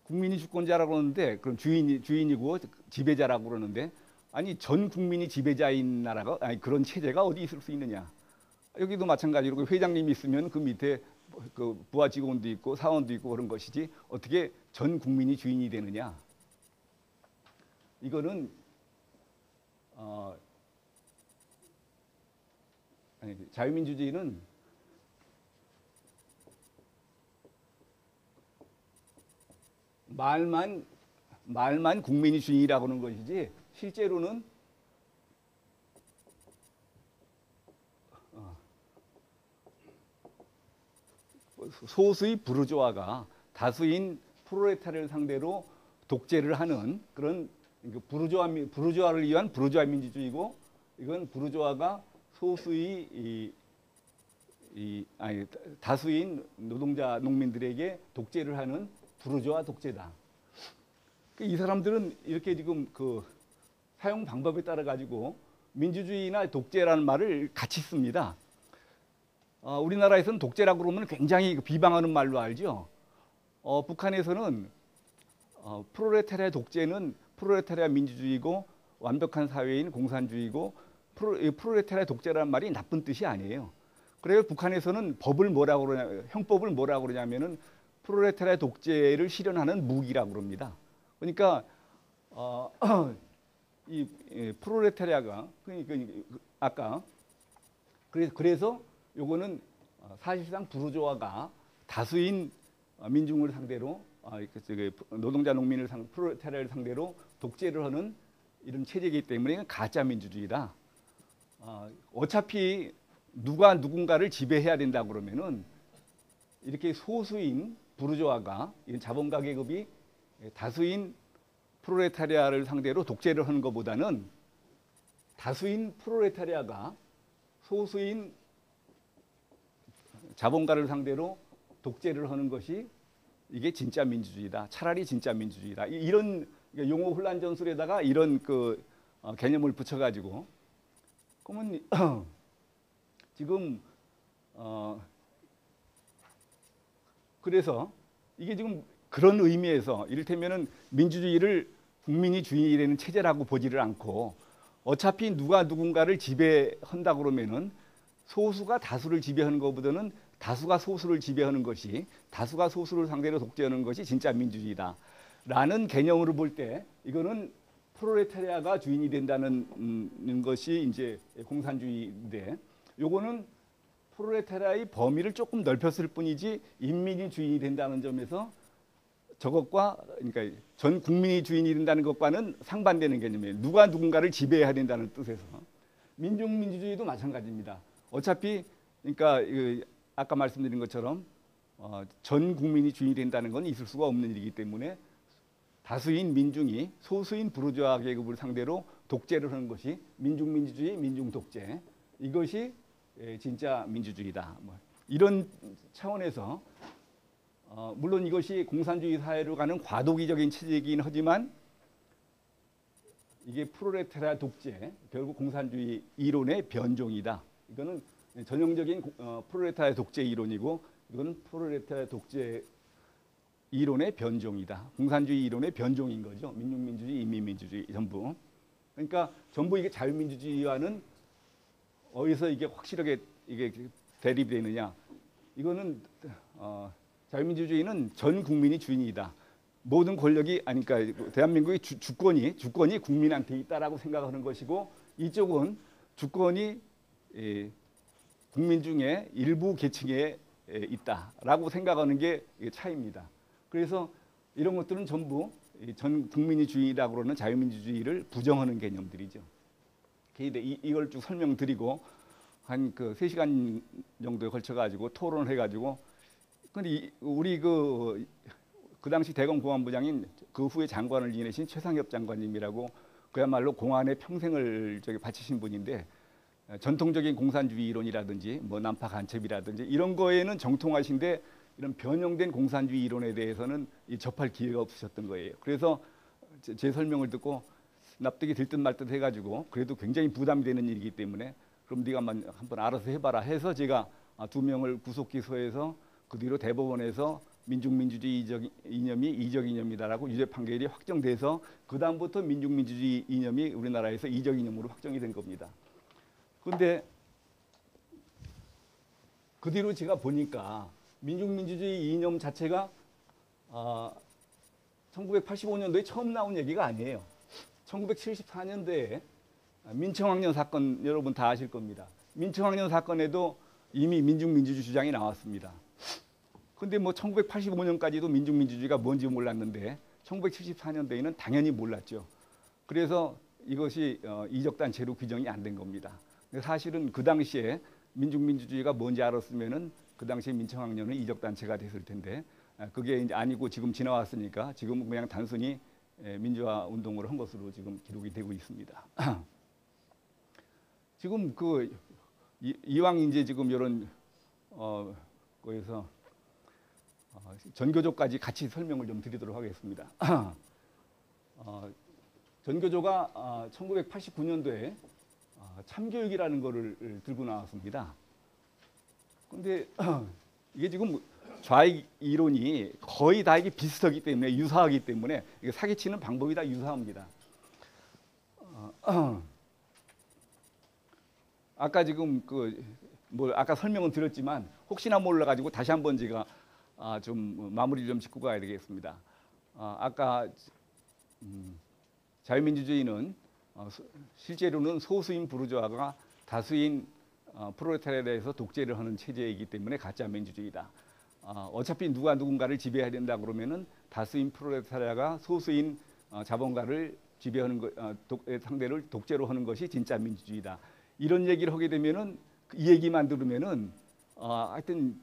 국민이 주권자라고 그러는데 그럼 주인이고 지배자라고 그러는데 아니 전 국민이 지배자인 나라가 아니 그런 체제가 어디 있을 수 있느냐. 여기도 마찬가지로 회장님이 있으면 그 밑에 그 부하 직원도 있고 사원도 있고 그런 것이지 어떻게 전 국민이 주인이 되느냐. 이거는 자유민주주의는 말만 국민이 주인이라고 하는 것이지 실제로는 소수의 부르주아가 다수인 프롤레타리아를 상대로 독재를 하는 그런 부르주아를 위한 부르주아 민주주의고 이건 부르주아가 소수의 다수인 노동자 농민들에게 독재를 하는 부르주아 독재다. 이 사람들은 이렇게 지금 그 사용 방법에 따라 가지고 민주주의나 독재라는 말을 같이 씁니다. 우리나라에서는 독재라고 그러면 굉장히 비방하는 말로 알죠. 북한에서는 프롤레타리아 독재는 프롤레타리아 민주주의고 완벽한 사회인 공산주의고 프롤레타리아 독재라는 말이 나쁜 뜻이 아니에요. 그래서 북한에서는 법을 뭐라고 그러냐, 형법을 뭐라고 그러냐면은 프롤레타리아 독재를 실현하는 무기라고 그럽니다. 그러니까 이 프롤레타리아가 그러니까 아까 그래서 요거는 사실상 부르주아가 다수인 민중을 상대로 노동자 농민을 프롤레타리아를 상대로 독재를 하는 이런 체제이기 때문에 가짜 민주주의다. 어차피 누가 누군가를 지배해야 된다 그러면은 이렇게 소수인 부르주아가 자본가 계급이 다수인 프롤레타리아를 상대로 독재를 하는 것보다는 다수인 프롤레타리아가 소수인 자본가를 상대로 독재를 하는 것이 이게 진짜 민주주의다. 차라리 진짜 민주주의다. 이런 용어 혼란 전술에다가 이런 그 개념을 붙여가지고 그러면 지금 그래서 이게 지금 그런 의미에서 이를테면은 민주주의를 국민이 주인이 되는 체제라고 보지를 않고 어차피 누가 누군가를 지배한다 그러면은 소수가 다수를 지배하는 것보다는 다수가 소수를 지배하는 것이, 다수가 소수를 상대로 독재하는 것이 진짜 민주주의다라는 개념으로 볼 때 이거는 프롤레타리아가 주인이 된다는 것이 이제 공산주의인데, 요거는 프롤레타리아의 범위를 조금 넓혔을 뿐이지 인민이 주인이 된다는 점에서 저것과, 그러니까 전 국민이 주인이 된다는 것과는 상반되는 개념이에요. 누가 누군가를 지배해야 된다는 뜻에서. 민중민주주의도 마찬가지입니다. 어차피 그러니까 아까 말씀드린 것처럼 전 국민이 주인이 된다는 건 있을 수가 없는 일이기 때문에 다수인 민중이 소수인 부르주아 계급을 상대로 독재를 하는 것이 민중민주주의, 민중독재, 이것이 진짜 민주주의다. 뭐 이런 차원에서 물론 이것이 공산주의 사회로 가는 과도기적인 체제이긴 하지만 이게 프롤레타리아 독재, 결국 공산주의 이론의 변종이다. 이거는 전형적인 프롤레타리아 독재 이론이고, 이거는 프롤레타리아 독재 이론의 변종이다. 공산주의 이론의 변종인 거죠. 민중민주주의, 인민민주주의 전부. 그러니까 전부 이게 자유민주주의와는 어디서 이게 확실하게 이게 대립되느냐? 이거는 자유민주주의는 전 국민이 주인이다. 모든 권력이, 아니 그러니까 대한민국의 주권이 국민한테 있다라고 생각하는 것이고, 이쪽은 주권이 국민 중에 일부 계층에 있다라고 생각하는 게 차이입니다. 그래서 이런 것들은 전부 전 국민이 주인이라고 그러는 자유민주주의를 부정하는 개념들이죠. 이걸 쭉 설명드리고 한 3시간 정도에 걸쳐 가지고 토론을 해 가지고, 근데 우리 그 당시 대검 공안부장인 그 후에 장관을 지내신 최상엽 장관님이라고, 그야말로 공안에 평생을 바치신 분인데, 전통적인 공산주의 이론이라든지 뭐 난파 간첩이라든지 이런 거에는 정통하신데, 이런 변형된 공산주의 이론에 대해서는 접할 기회가 없으셨던 거예요. 그래서 제 설명을 듣고 납득이 들 듯 말 듯 해가지고, 그래도 굉장히 부담이 되는 일이기 때문에 그럼 네가 한번 알아서 해봐라 해서 제가 2명을 구속 기소해서 그 뒤로 대법원에서 민중민주주의 이념이 이적 이념이다라고 유죄 판결이 확정돼서 그 다음부터 민중민주주의 이념이 우리나라에서 이적 이념으로 확정이 된 겁니다. 그런데 그 뒤로 제가 보니까 민중민주주의 이념 자체가 1985년도에 처음 나온 얘기가 아니에요. 1974년도에 민청학년 사건, 여러분 다 아실 겁니다. 민청학년 사건에도 이미 민중민주주의 주장이 나왔습니다. 근데 뭐 1985년까지도 민중민주주의가 뭔지 몰랐는데 1974년도에는 당연히 몰랐죠. 그래서 이것이 이적단체로 규정이 안 된 겁니다. 사실은 그 당시에 민중민주주의가 뭔지 알았으면은 그 당시에 민청학년은 이적단체가 됐을 텐데, 그게 이제 아니고 지금 지나왔으니까 지금은 그냥 단순히 민주화 운동을 한 것으로 지금 기록이 되고 있습니다. 지금 이왕 이제 지금 이런 거에서 전교조까지 같이 설명을 좀 드리도록 하겠습니다. 전교조가 1989년도에 참교육이라는 거를 들고 나왔습니다. 근데 이게 지금 좌익 이론이 거의 다 이게 비슷하기 때문에, 유사하기 때문에 이게 사기치는 방법이 다 유사합니다. 아까 지금 아까 설명은 드렸지만 혹시나 몰라가지고 다시 한번 제가 좀 마무리를 좀 짓고 가야 되겠습니다. 아까 자유민주주의는 실제로는 소수인 부르주아가 다수인 프롤레타리아에서 독재를 하는 체제이기 때문에 가짜 민주주의다. 어차피 누가 누군가를 지배해야 된다 그러면은 다수인 프롤레타리아가 소수인 자본가를 지배하는 상대를 독재로 하는 것이 진짜 민주주의다. 이런 얘기를 하게 되면은 이 얘기만 들으면은 하여튼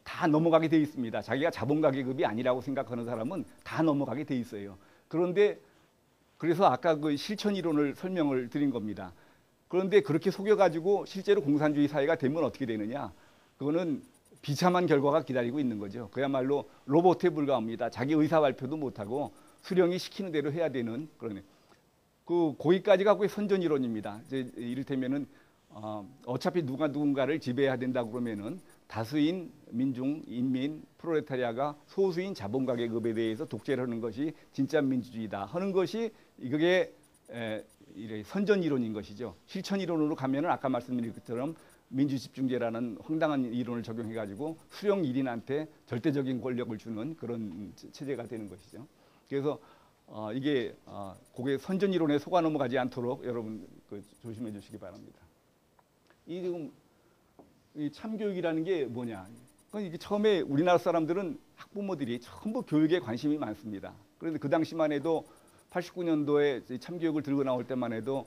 다 넘어가게 돼 있습니다. 자기가 자본가 계급이 아니라고 생각하는 사람은 다 넘어가게 돼 있어요. 그런데 그래서 아까 그 실천 이론을 설명을 드린 겁니다. 그런데 그렇게 속여가지고 실제로 공산주의 사회가 되면 어떻게 되느냐? 그거는 비참한 결과가 기다리고 있는 거죠. 그야말로 로봇에 불과합니다. 자기 의사 발표도 못하고 수령이 시키는 대로 해야 되는 그런, 거기까지 갖고 선전 이론입니다. 이를테면은 어차피 누가 누군가를 지배해야 된다 그러면은 다수인 민중, 인민, 프롤레타리아가 소수인 자본가 계급에 대해서 독재를 하는 것이 진짜 민주주의다 하는 것이 이게 이래 선전 이론인 것이죠. 실천 이론으로 가면은 아까 말씀드린 것처럼 민주집중제라는 황당한 이론을 적용해가지고 수령 1인한테 절대적인 권력을 주는 그런 체제가 되는 것이죠. 그래서 이게 그게 선전 이론에 속아 넘어가지 않도록 여러분 조심해 주시기 바랍니다. 지금 이 참교육이라는 게 뭐냐? 이게 처음에 우리나라 사람들은 학부모들이 전부 교육에 관심이 많습니다. 그런데 그 당시만 해도 89년도에 참교육을 들고 나올 때만 해도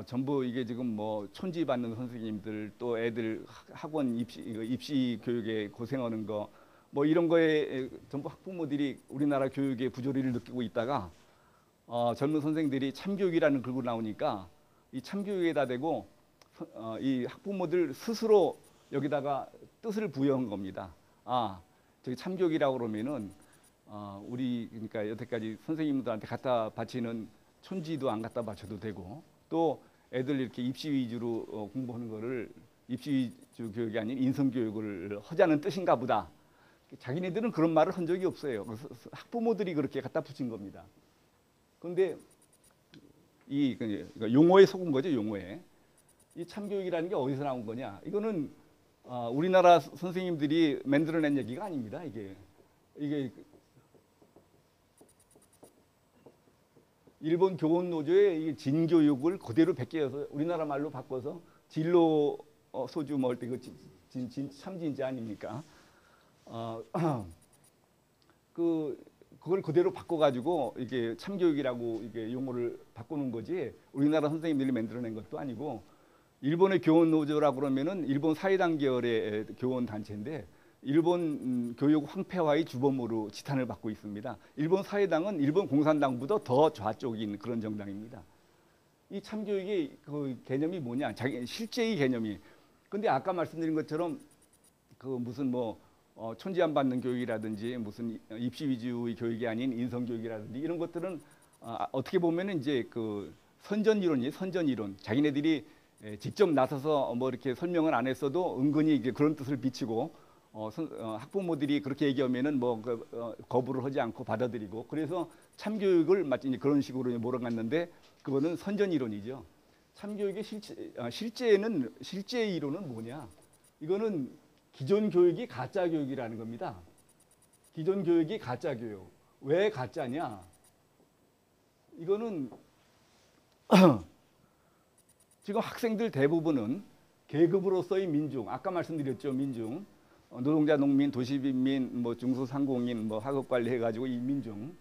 전부 이게 지금 뭐 촌지 받는 선생님들 또 애들 학원 입시 교육에 고생하는 거 뭐 이런 거에 전부 학부모들이 우리나라 교육의 부조리를 느끼고 있다가 젊은 선생들이 참교육이라는 걸 들고 나오니까 이 참교육에다 대고 이 학부모들 스스로 여기다가 뜻을 부여한 겁니다. 저기 참교육이라고 그러면은 우리 그러니까 여태까지 선생님들한테 갖다 바치는 촌지도 안 갖다 바쳐도 되고 또 애들 이렇게 입시 위주로 공부하는 거를 입시 위주 교육이 아닌 인성 교육을 하자는 뜻인가 보다. 자기네들은 그런 말을 한 적이 없어요. 그래서 학부모들이 그렇게 갖다 붙인 겁니다. 그런데 이 용어에 속은 거죠, 용어에. 이 참교육이라는 게 어디서 나온 거냐? 이거는 우리나라 선생님들이 만들어낸 얘기가 아닙니다. 이게 일본 교원 노조의 진교육을 그대로 베껴서 우리나라 말로 바꿔서 진로 소주 먹을 때 참진지 아닙니까? 그걸 그대로 바꿔가지고 이게 참교육이라고 이게 용어를 바꾸는 거지 우리나라 선생님들이 만들어낸 것도 아니고 일본의 교원 노조라고 그러면은 일본 사회당 계열의 교원 단체인데 일본 교육 황폐화의 주범으로 지탄을 받고 있습니다. 일본 사회당은 일본 공산당보다 더 좌쪽인 그런 정당입니다. 이 참교육의 그 개념이 뭐냐? 실제의 개념이. 근데 아까 말씀드린 것처럼 그 무슨 뭐 촌지 안 받는 교육이라든지 무슨 입시 위주의 교육이 아닌 인성 교육이라든지 이런 것들은 어떻게 보면은 이제 그 선전 이론. 자기네들이 직접 나서서 뭐 이렇게 설명을 안 했어도 은근히 이제 그런 뜻을 비치고 학부모들이 그렇게 얘기하면은 뭐 거부를 하지 않고 받아들이고 그래서 참교육을 마치 그런 식으로 몰아갔는데 그거는 선전 이론이죠. 참교육의 실제의 이론은 뭐냐? 이거는 기존 교육이 가짜 교육이라는 겁니다. 기존 교육이 가짜 교육. 왜 가짜냐? 이거는 지금 학생들 대부분은 계급으로서의 민중, 아까 말씀드렸죠, 민중. 노동자, 농민, 도시빈민, 뭐 중소상공인, 뭐 학업관리 해가지고 이 민중.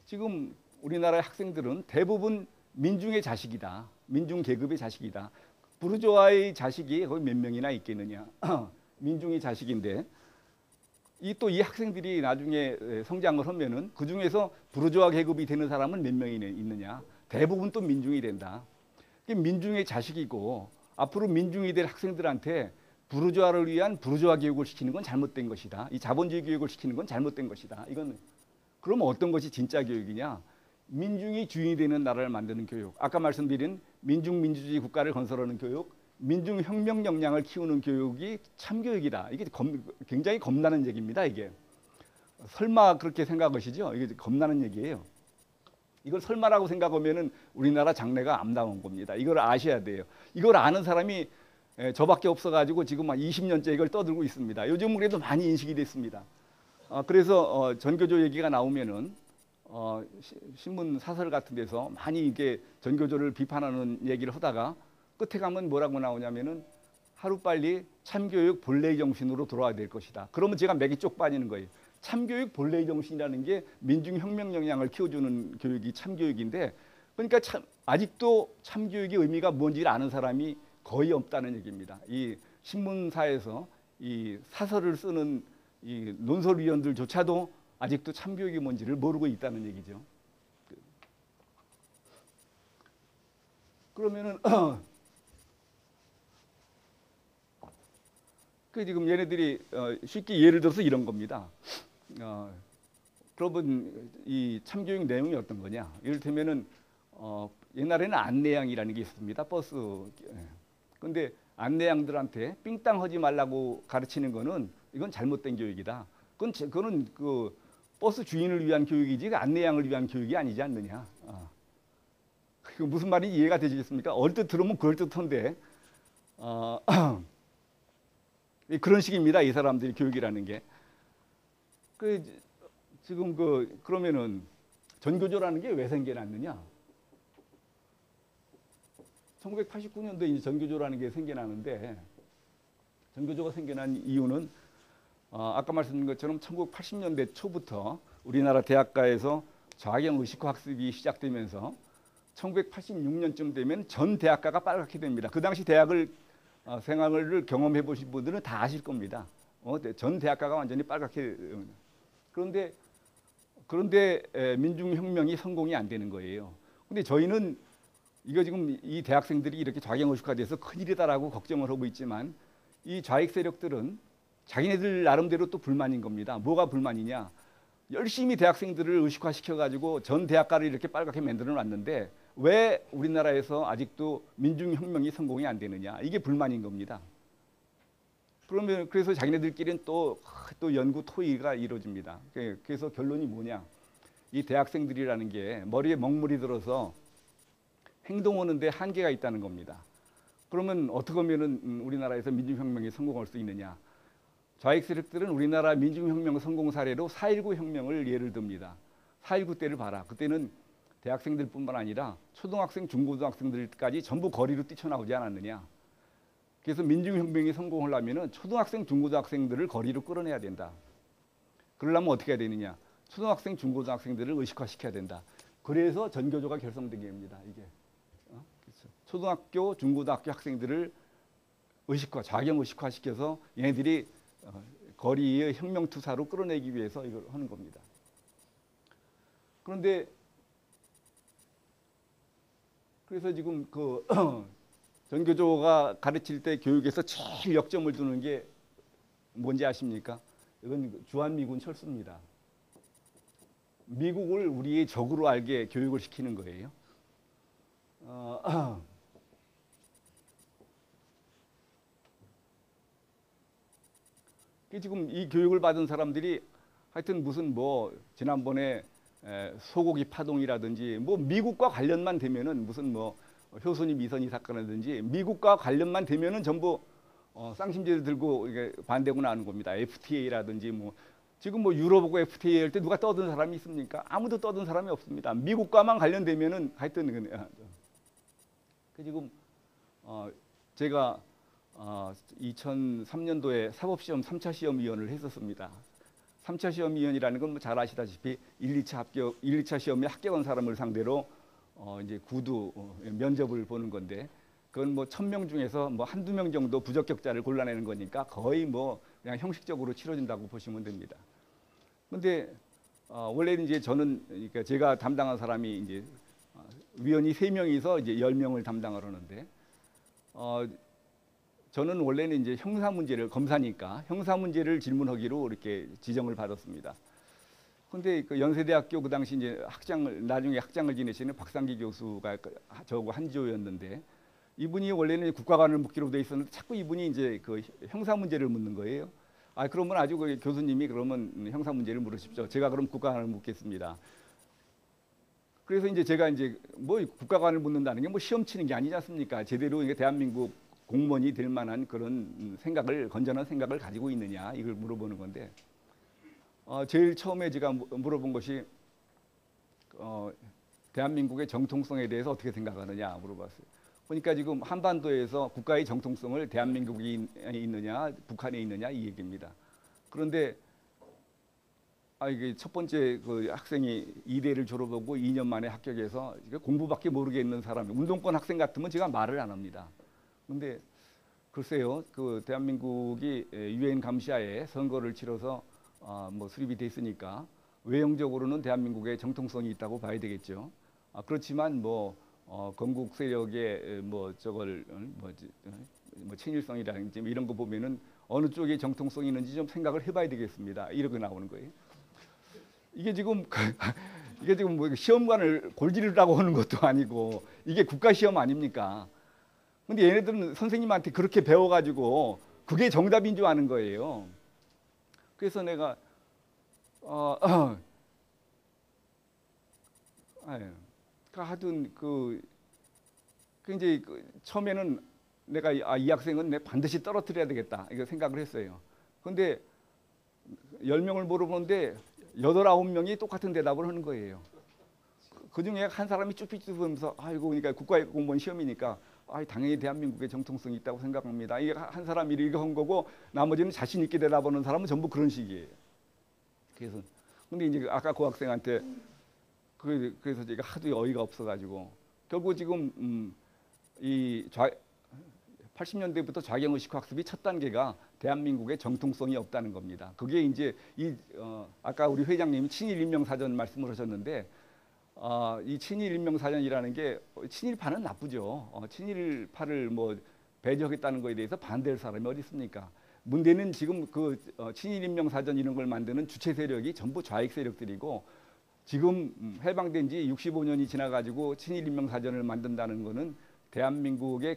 지금 우리나라의 학생들은 대부분 민중의 자식이다. 민중 계급의 자식이다. 부르주아의 자식이 거의 몇 명이나 있겠느냐. 민중의 자식인데 이 학생들이 나중에 성장을 하면은 그 중에서 부르주아 계급이 되는 사람은 몇 명이 있느냐. 대부분 또 민중이 된다. 민중의 자식이고 앞으로 민중이 될 학생들한테 부르주아를 위한 부르주아 교육을 시키는 건 잘못된 것이다. 이 자본주의 교육을 시키는 건 잘못된 것이다. 이건 그러면 어떤 것이 진짜 교육이냐? 민중이 주인이 되는 나라를 만드는 교육. 아까 말씀드린 민중민주주의 국가를 건설하는 교육, 민중혁명 역량을 키우는 교육이 참교육이다. 이게 굉장히 겁나는 얘기입니다. 이게 설마 그렇게 생각하시죠? 이게 겁나는 얘기예요. 이걸 설마라고 생각하면은 우리나라 장래가 암담한 겁니다. 이걸 아셔야 돼요. 이걸 아는 사람이 저밖에 없어가지고 지금 한 20년째 이걸 떠들고 있습니다. 요즘 그래도 많이 인식이 됐습니다. 그래서 전교조 얘기가 나오면은 신문 사설 같은 데서 많이 이게 전교조를 비판하는 얘기를 하다가 끝에 가면 뭐라고 나오냐면은 하루빨리 참교육 본래의 정신으로 돌아와야 될 것이다. 그러면 제가 맥이 쪽 빠지는 거예요. 참교육 본래의 정신이라는 게 민중혁명 역량을 키워주는 교육이 참교육인데 그러니까 아직도 참교육의 의미가 뭔지를 아는 사람이 거의 없다는 얘기입니다. 이 신문사에서 이 사설을 쓰는 이 논설위원들조차도 아직도 참교육이 뭔지를 모르고 있다는 얘기죠. 그러면은 지금 얘네들이 쉽게 예를 들어서 이런 겁니다. 여러분 이 참교육 내용이 어떤 거냐? 이를테면은 옛날에는 안내양이라는 게 있습니다. 버스. 근데 안내양들한테 삥땅 하지 말라고 가르치는 거는 이건 잘못된 교육이다. 그거는 그 버스 주인을 위한 교육이지 안내양을 위한 교육이 아니지 않느냐. 그 무슨 말인지 이해가 되시겠습니까? 얼뜻 들으면 그럴듯한데 그런 식입니다. 이 사람들이 교육이라는 게. 그 지금 그러면은 전교조라는 게 왜 생겨났느냐? 1989년도에 이제 전교조라는 게 생겨나는데 전교조가 생겨난 이유는 아까 말씀드린 것처럼 1980년대 초부터 우리나라 대학가에서 좌경 의식화 학습이 시작되면서 1986년쯤 되면 전 대학가가 빨갛게 됩니다. 그 당시 대학을 생활을 경험해 보신 분들은 다 아실 겁니다. 전 대학가가 완전히 빨갛게. 그런데 민중혁명이 성공이 안 되는 거예요. 근데 저희는 이거 지금 이 대학생들이 이렇게 좌경의식화돼서 큰일이다라고 걱정을 하고 있지만 이 좌익 세력들은 자기네들 나름대로 또 불만인 겁니다. 뭐가 불만이냐? 열심히 대학생들을 의식화시켜가지고 전 대학가를 이렇게 빨갛게 만들어 놨는데 왜 우리나라에서 아직도 민중혁명이 성공이 안 되느냐? 이게 불만인 겁니다. 그래서 자기네들끼리는 또 연구 토의가 이루어집니다. 그래서 결론이 뭐냐? 이 대학생들이라는 게 머리에 먹물이 들어서 행동하는데 한계가 있다는 겁니다. 그러면 어떻게 하면 우리나라에서 민중혁명이 성공할 수 있느냐? 좌익 세력들은 우리나라 민중혁명 성공 사례로 4.19 혁명을 예를 듭니다. 4.19 때를 봐라. 그때는 대학생들뿐만 아니라 초등학생, 중고등학생들까지 전부 거리로 뛰쳐나오지 않았느냐. 그래서 민중혁명이 성공하려면 초등학생, 중고등학생들을 거리로 끌어내야 된다. 그러려면 어떻게 해야 되느냐. 초등학생, 중고등학생들을 의식화시켜야 된다. 그래서 전교조가 결성된 겁니다. 이게. 그렇죠. 초등학교, 중고등학교 학생들을 좌경 의식화시켜서 얘네들이 거리의 혁명투사로 끌어내기 위해서 이걸 하는 겁니다. 그런데 그래서 지금 전교조가 가르칠 때 교육에서 제일 역점을 두는 게 뭔지 아십니까? 이건 주한미군 철수입니다. 미국을 우리의 적으로 알게 교육을 시키는 거예요. 지금 이 교육을 받은 사람들이 하여튼 무슨 지난번에 소고기 파동이라든지 미국과 관련만 되면은 무슨 효순이 미선이 사건이라든지 미국과 관련만 되면은 전부 쌍심지를 들고 이게 반대고 나는 겁니다. FTA라든지 지금 유럽하고 FTA 할 때 누가 떠든 사람이 있습니까? 아무도 떠든 사람이 없습니다. 미국과만 관련되면은 하여튼 지금 제가 2003년도에 사법시험 3차 시험위원을 했었습니다. 3차 시험위원이라는 건 잘 아시다시피 1, 2차 시험에 합격한 사람을 상대로 이제 구두 면접을 보는 건데 그건 1000명 중에서 한두 명 정도 부적격자를 골라내는 거니까 거의 그냥 형식적으로 치러진다고 보시면 됩니다. 근데 원래는 이제 저는 그러니까 제가 담당한 사람이 이제 위원이 3명이서 이제 10명을 담당을 하는데 저는 원래는 이제 형사 문제를 검사니까 형사 문제를 질문하기로 이렇게 지정을 받았습니다. 근데 연세대학교 그 당시 이제 나중에 학장을 지내시는 박상기 교수가 저하고 한조였는데 이분이 원래는 국가관을 묻기로 돼 있었는데 자꾸 이분이 이제 형사 문제를 묻는 거예요. 그러면 아주 교수님이 그러면 형사 문제를 물으십시오. 제가 그럼 국가관을 묻겠습니다. 그래서 이제 제가 이제 국가관을 묻는다는 게 시험 치는 게 아니지 않습니까? 제대로 이게 대한민국 공무원이 될 만한 그런 건전한 생각을 가지고 있느냐 이걸 물어보는 건데 제일 처음에 제가 물어본 것이 대한민국의 정통성에 대해서 어떻게 생각하느냐 물어봤어요. 그러니까 지금 한반도에서 국가의 정통성을 대한민국이 있느냐 북한에 있느냐 이 얘기입니다. 그런데 이게 첫 번째 학생이 이대를 졸업하고 2년 만에 합격해서 공부밖에 모르겠는 사람이 운동권 학생 같으면 제가 말을 안 합니다. 근데 글쎄요, 대한민국이 유엔 감시하에 선거를 치러서 수립이 됐으니까 외형적으로는 대한민국의 정통성이 있다고 봐야 되겠죠. 그렇지만 건국 세력의 친일성이라든지 이런 거 보면은 어느 쪽에 정통성이 있는지 좀 생각을 해봐야 되겠습니다. 이렇게 나오는 거예요. 이게 지금 시험관을 골지르라고 하는 것도 아니고 이게 국가 시험 아닙니까? 근데 얘네들은 선생님한테 그렇게 배워가지고 그게 정답인 줄 아는 거예요. 그래서 내가 하여튼 이제 처음에는 내가 이 학생은 내 반드시 떨어뜨려야 되겠다 이거 생각을 했어요. 그런데 10명을 물어보는데 8, 9명이 똑같은 대답을 하는 거예요. 그 중에 한 사람이 쭈삣쭈삣 보면서 아이고 그러니까 국가공무원 시험이니까 당연히 대한민국의 정통성이 있다고 생각합니다. 이게 한 사람이 이렇게 한 거고 나머지는 자신 있게 대답하는 사람은 전부 그런 식이에요. 그래서 근데 이제 아까 그 학생한테 그래서 제가 하도 어이가 없어가지고 결국 지금 이 80년대부터 좌경의식 학습이 첫 단계가 대한민국의 정통성이 없다는 겁니다. 그게 이제 아까 우리 회장님이 친일 인명사전 말씀을 하셨는데 이 친일 인명사전이라는 게 친일파는 나쁘죠. 친일파를 뭐 배제하겠다는 거에 대해서 반대할 사람이 어디 있습니까? 문제는 지금 그 친일 인명사전 이런 걸 만드는 주체 세력이 전부 좌익 세력들이고 지금 해방된 지 65년이 지나가지고 친일 인명사전을 만든다는 거는 대한민국의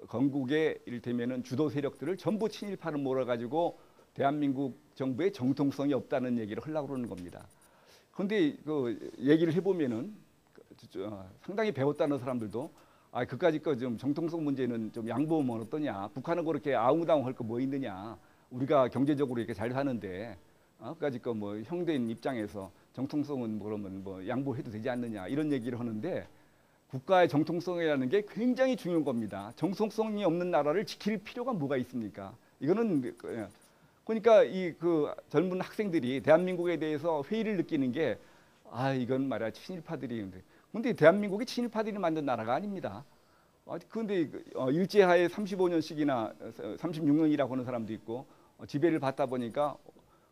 건국의 이를테면은 주도 세력들을 전부 친일파로 몰아가지고 대한민국 정부의 정통성이 없다는 얘기를 하려고 그러는 겁니다. 그런데 그 얘기를 해보면은 상당히 배웠다는 사람들도 그까짓 거 좀 정통성 문제는 좀 양보하면 어떠냐. 북한은 그렇게 아웅다웅 할 거 뭐 있느냐. 우리가 경제적으로 이렇게 잘 사는데 그까짓 거 뭐 형된 입장에서 정통성은 그러면 뭐 양보해도 되지 않느냐 이런 얘기를 하는데 국가의 정통성이라는 게 굉장히 중요한 겁니다. 정통성이 없는 나라를 지킬 필요가 뭐가 있습니까? 이거는 그러니까 이 그 젊은 학생들이 대한민국에 대해서 회의를 느끼는 게 이건 말이야 친일파들이 근데 대한민국이 친일파들이 만든 나라가 아닙니다. 그런데 일제하에 35년씩이나 36년이라고 하는 사람도 있고 지배를 받다 보니까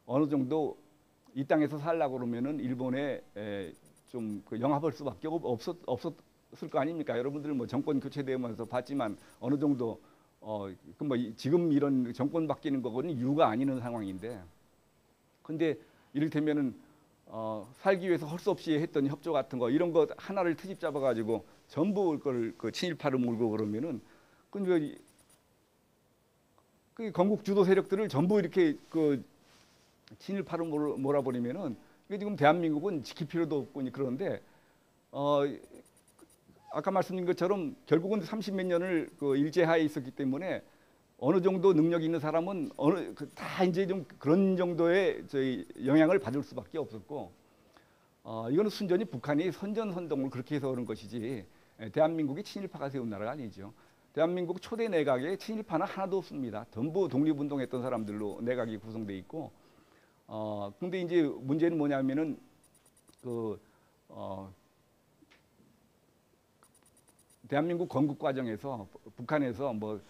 어느 정도 이 땅에서 살려고 그러면은 일본에 좀 영합할 수밖에 없었을 거 아닙니까? 여러분들 뭐 정권 교체되면서 봤지만 어느 정도 뭐 지금 이런 정권 바뀌는 거고는 이유가 아니는 상황인데, 근데 이를테면은 살기 위해서 할 수 없이 했던 협조 같은 거 이런 거 하나를 트집 잡아가지고 전부 그걸 그 친일파로 몰고 그러면은 그 건국 주도 세력들을 전부 이렇게 그 친일파로 몰아버리면은 이게 지금 대한민국은 지킬 필요도 없고 그런데 아까 말씀드린 것처럼 결국은 30몇 년을 그 일제하에 있었기 때문에 어느 정도 능력 있는 사람은 다 이제 좀 그런 정도의 저희 영향을 받을 수밖에 없었고 이거는 순전히 북한이 선전선동을 그렇게 해서 그런 것이지 대한민국이 친일파가 세운 나라가 아니죠. 대한민국 초대 내각에 친일파는 하나도 없습니다. 전부 독립운동했던 사람들로 내각이 구성돼 있고 근데 이제 문제는 뭐냐면은 대한민국 건국 과정에서 북한에서 뭐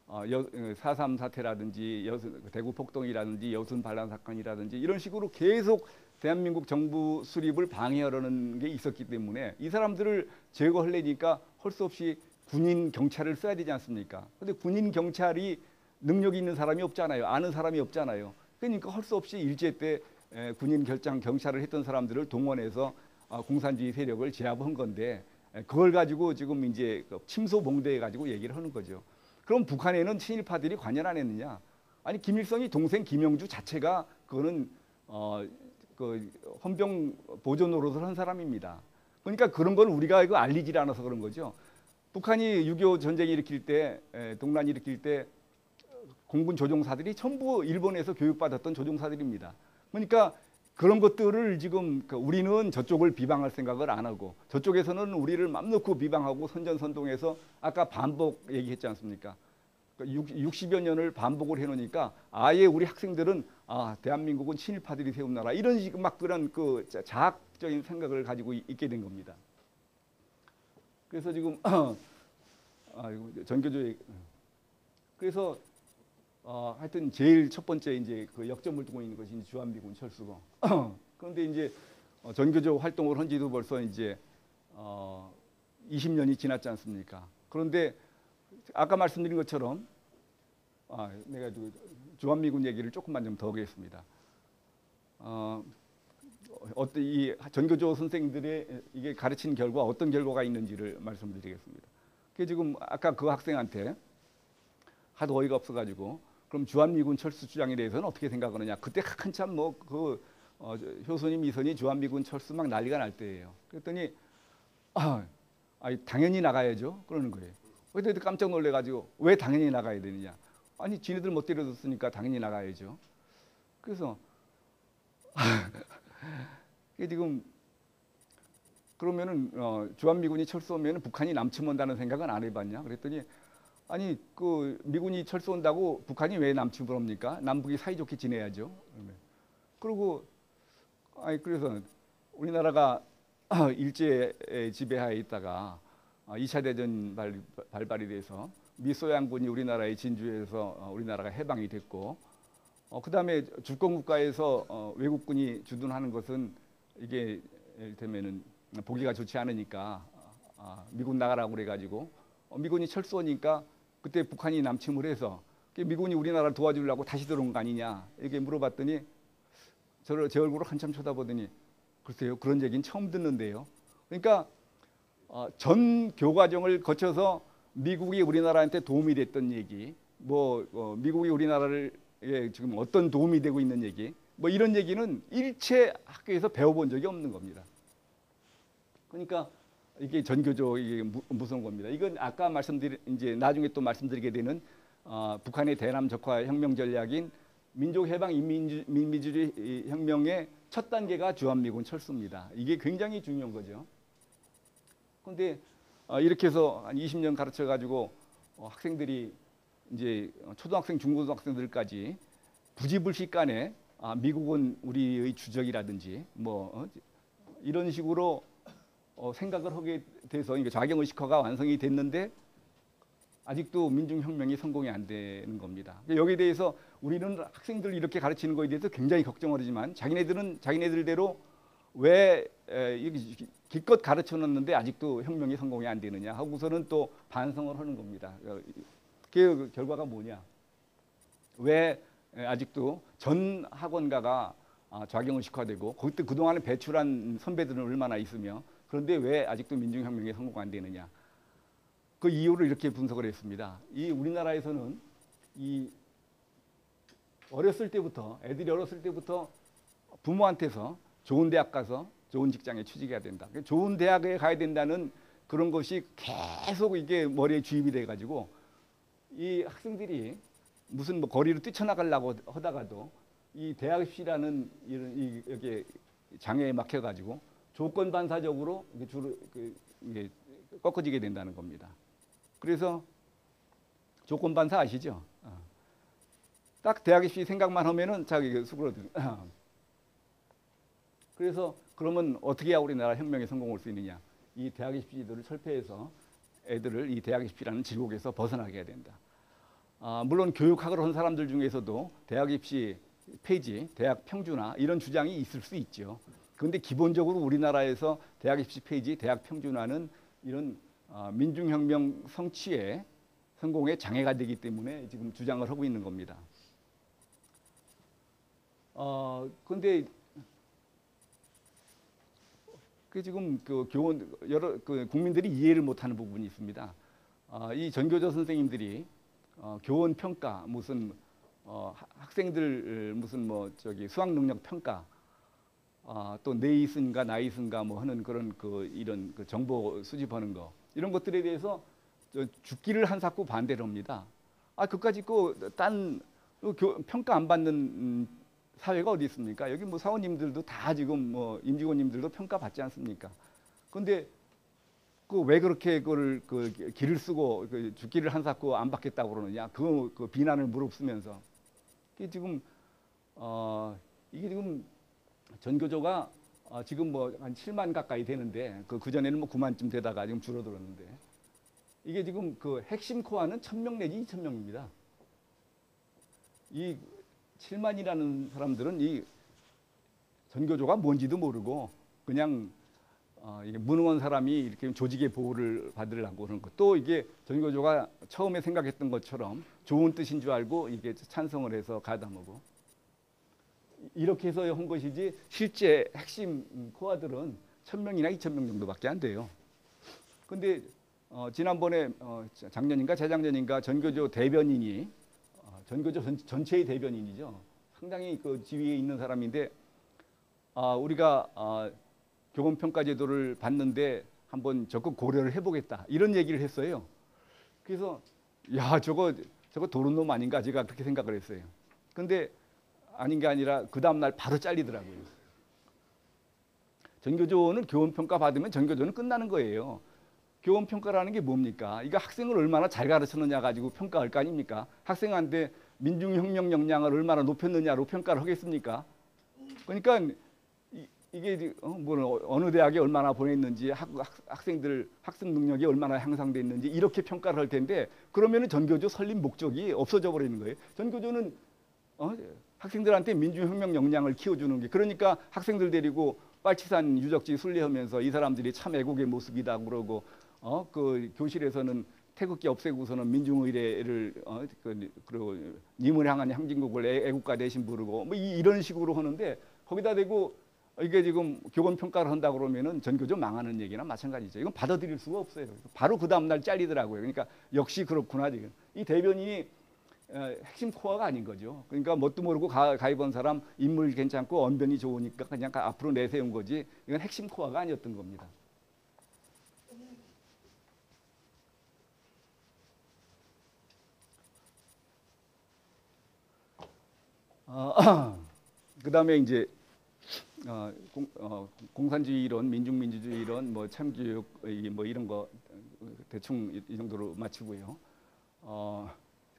4.3 사태라든지 대구 폭동이라든지 여순 반란 사건이라든지 이런 식으로 계속 대한민국 정부 수립을 방해하려는 게 있었기 때문에 이 사람들을 제거하려니까 할 수 없이 군인 경찰을 써야 되지 않습니까? 근데 군인 경찰이 능력이 있는 사람이 없잖아요. 아는 사람이 없잖아요. 그러니까 할 수 없이 일제 때 군인 경찰을 했던 사람들을 동원해서 공산주의 세력을 제압한 건데 그걸 가지고 지금 이제 침소봉대해 가지고 얘기를 하는 거죠. 그럼 북한에는 친일파들이 관여 안 했느냐? 아니 김일성이 동생 김영주 자체가 그거는 그 헌병 보조 노릇을 한 사람입니다. 그러니까 그런 건 우리가 이거 알리질 않아서 그런 거죠. 북한이 6.25 전쟁 일으킬 때 동란 일으킬 때 공군 조종사들이 전부 일본에서 교육받았던 조종사들입니다. 그러니까 그런 것들을 지금 우리는 저쪽을 비방할 생각을 안 하고 저쪽에서는 우리를 맘 놓고 비방하고 선전선동해서 아까 반복 얘기했지 않습니까? 60여 년을 반복을 해놓으니까 아예 우리 학생들은 대한민국은 친일파들이 세운 나라 이런 식 막 그런 그 자학적인 생각을 가지고 있게 된 겁니다. 그래서 지금 전교조 그래서 하여튼 제일 첫 번째 이제 그 역점을 두고 있는 것이 주한미군 철수고 그런데 이제 전교조 활동을 한 지도 벌써 이제 20년이 지났지 않습니까? 그런데 아까 말씀드린 것처럼 내가 주한미군 얘기를 조금만 좀 더 하겠습니다. 어떤 이 전교조 선생님들의 이게 가르친 결과 어떤 결과가 있는지를 말씀드리겠습니다. 그 지금 아까 그 학생한테 하도 어이가 없어가지고 그럼 주한미군 철수 주장에 대해서는 어떻게 생각하느냐? 그때 한참 뭐 그 효선이 미선이 주한미군 철수 막 난리가 날 때예요. 그랬더니 아니 당연히 나가야죠. 그러는 거예요. 그때 깜짝 놀래가지고 왜 당연히 나가야 되느냐? 아니 지네들 못 때려줬으니까 당연히 나가야죠. 그래서 이게 지금 그러면은 주한미군이 철수하면 북한이 남침한다는 생각은 안 해봤냐? 그랬더니 아니 그 미군이 철수한다고 북한이 왜 남침을 합니까? 남북이 사이좋게 지내야죠. 그리고 아니 그래서 우리나라가 일제 지배하에 있다가 2차 대전 발발이 돼서 미소양군이 우리나라의 진주에서 우리나라가 해방이 됐고 그다음에 주권국가에서 외국군이 주둔하는 것은 이게 이를테면은 보기가 좋지 않으니까 미군 나가라고 그래가지고 미군이 철수하니까 그때 북한이 남침을 해서 미군이 우리나라를 도와주려고 다시 들어온 거 아니냐 이렇게 물어봤더니 제 얼굴을 한참 쳐다보더니 글쎄요 그런 얘기는 처음 듣는데요. 그러니까 전 교과정을 거쳐서 미국이 우리나라한테 도움이 됐던 얘기, 미국이 우리나라를 지금 어떤 도움이 되고 있는 얘기, 이런 얘기는 일체 학교에서 배워본 적이 없는 겁니다. 그러니까 이게 전교조 이게 무서운 겁니다. 이건 아까 이제 나중에 또 말씀드리게 되는 북한의 대남 적화 혁명 전략인 민족해방 인민주의 혁명의 첫 단계가 주한미군 철수입니다. 이게 굉장히 중요한 거죠. 그런데 이렇게 해서 한 20년 가르쳐 가지고 학생들이 이제 초등학생, 중고등학생들까지 부지불식간에 미국은 우리의 주적이라든지 이런 식으로 생각을 하게 돼서 이게 좌경의식화가 완성이 됐는데 아직도 민중혁명이 성공이 안 되는 겁니다. 여기에 대해서 우리는 학생들 이렇게 가르치는 거에 대해서 굉장히 걱정을 하지만 자기네들은 자기네들대로 왜 기껏 가르쳐놨는데 아직도 혁명이 성공이 안 되느냐 하고서는 또 반성을 하는 겁니다. 그 결과가 뭐냐? 왜 아직도 전 학원가가 좌경의식화되고 그때 그동안에 배출한 선배들은 얼마나 있으며 그런데 왜 아직도 민중혁명이 성공 안 되느냐? 그 이유를 이렇게 분석을 했습니다. 이 우리나라에서는 애들이 어렸을 때부터 부모한테서 좋은 대학 가서 좋은 직장에 취직해야 된다. 좋은 대학에 가야 된다는 그런 것이 계속 이게 머리에 주입이 돼가지고 이 학생들이 무슨 거리로 뛰쳐나가려고 하다가도 이 대학 입시라는 이런 이렇게 장애에 막혀가지고 조건 반사적으로 이게 꺾어지게 된다는 겁니다. 그래서 조건 반사 아시죠? 딱 대학 입시 생각만 하면은 자기 수그러들. 그래서 그러면 어떻게 해야 우리나라 혁명에 성공할 수 있느냐? 이 대학 입시들을 철폐해서 애들을 이 대학 입시라는 지옥에서 벗어나게 해야 된다. 물론 교육학을 한 사람들 중에서도 대학 입시 폐지, 대학 평준화 이런 주장이 있을 수 있죠. 그런데 기본적으로 우리나라에서 대학 입시 폐지, 대학 평준화는 이런 민중혁명 성취에 성공에 장애가 되기 때문에 지금 주장을 하고 있는 겁니다. 그런데 지금 국민들이 이해를 못하는 부분이 있습니다. 이 전교조 선생님들이 교원 평가 무슨 학생들 무슨 수학 능력 평가 또 네이슨가 나이슨가 하는 그런 이런 정보 수집하는 거 이런 것들에 대해서 죽기를 한사코 반대를 합니다. 그까짓 딴 평가 안 받는 사회가 어디 있습니까? 여기 사원님들도 다 지금 임직원님들도 평가 받지 않습니까? 그런데 왜 그렇게 그걸 기를 쓰고 죽기를 한사코 안 받겠다고 그러느냐? 그 비난을 무릅쓰면서 이게 지금 전교조가 지금 한 7만 가까이 되는데 그 전에는 9만쯤 되다가 지금 줄어들었는데 이게 지금 핵심 코어는 1,000명 내지 2,000명입니다. 이 7만이라는 사람들은 이 전교조가 뭔지도 모르고 그냥 이게 무능한 사람이 이렇게 조직의 보호를 받으려고 그런 것. 또 이게 전교조가 처음에 생각했던 것처럼 좋은 뜻인 줄 알고 이게 찬성을 해서 가담하고 이렇게 해서 한 것이지 실제 핵심 코어들은 1,000명이나 2,000명 정도밖에 안 돼요. 근데 지난번에 작년인가 재작년인가 전교조 대변인이 전교조 전체의 대변인이죠. 상당히 지위에 있는 사람인데 우리가 교원평가 제도를 받는데 한번 적극 고려를 해보겠다 이런 얘기를 했어요. 그래서 야 저거 도른 놈 아닌가 제가 그렇게 생각을 했어요. 근데 아닌 게 아니라 그 다음날 바로 잘리더라고요. 전교조는 교원평가 받으면 전교조는 끝나는 거예요. 교원평가라는 게 뭡니까? 이거 학생을 얼마나 잘 가르쳤느냐 가지고 평가할 거 아닙니까? 학생한테 민중혁명 역량을 얼마나 높였느냐로 평가를 하겠습니까? 그러니까 이게 어느 대학에 얼마나 보냈는지 학생들 학습 능력이 얼마나 향상됐는지 이렇게 평가를 할 텐데 그러면은 전교조 설립 목적이 없어져 버리는 거예요. 전교조는 학생들한테 민주혁명 역량을 키워주는 게 그러니까 학생들 데리고 빨치산 유적지 순례하면서 이 사람들이 참 애국의 모습이다 그러고 그 교실에서는 태극기 없애고서는 민중의례를 그리고 님을 향한 향진곡을 애국가 대신 부르고 뭐 이런 식으로 하는데 거기다 대고 이게 지금 교권 평가를 한다 그러면은 전교조 망하는 얘기나 마찬가지죠. 이건 받아들일 수가 없어요. 바로 그 다음 날 잘리더라고요. 그러니까 역시 그렇구나 지금 이 대변인이 핵심 코어가 아닌 거죠. 그러니까 뭣도 모르고 가입한 사람 인물 괜찮고 언변이 좋으니까 그냥 앞으로 내세운 거지 이건 핵심 코어가 아니었던 겁니다. 그 다음에 이제 공산주의 이론, 민중민주주의 이론, 뭐 참교육 뭐 이런 거 대충 이 정도로 마치고요.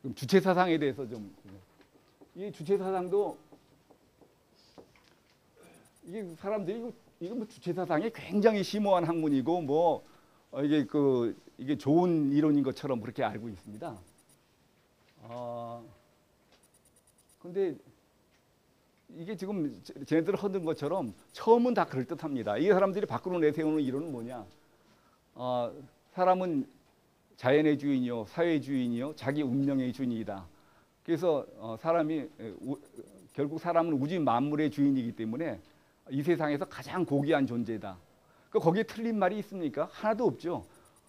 그럼 주체 사상에 대해서 좀 이 주체 사상도 이게 사람들이 이거 뭐 주체 사상이 굉장히 심오한 학문이고 뭐 이게 좋은 이론인 것처럼 그렇게 알고 있습니다. 근데 이게 지금 쟤네들 하는 것처럼 처음은 다 그럴듯합니다. 이 사람들이 밖으로 내세우는 이론은 뭐냐? 사람은 자연의 주인이요, 사회의 주인이요, 자기 운명의 주인이다. 그래서 결국 사람은 우주 만물의 주인이기 때문에 이 세상에서 가장 고귀한 존재다. 거기에 틀린 말이 있습니까? 하나도 없죠.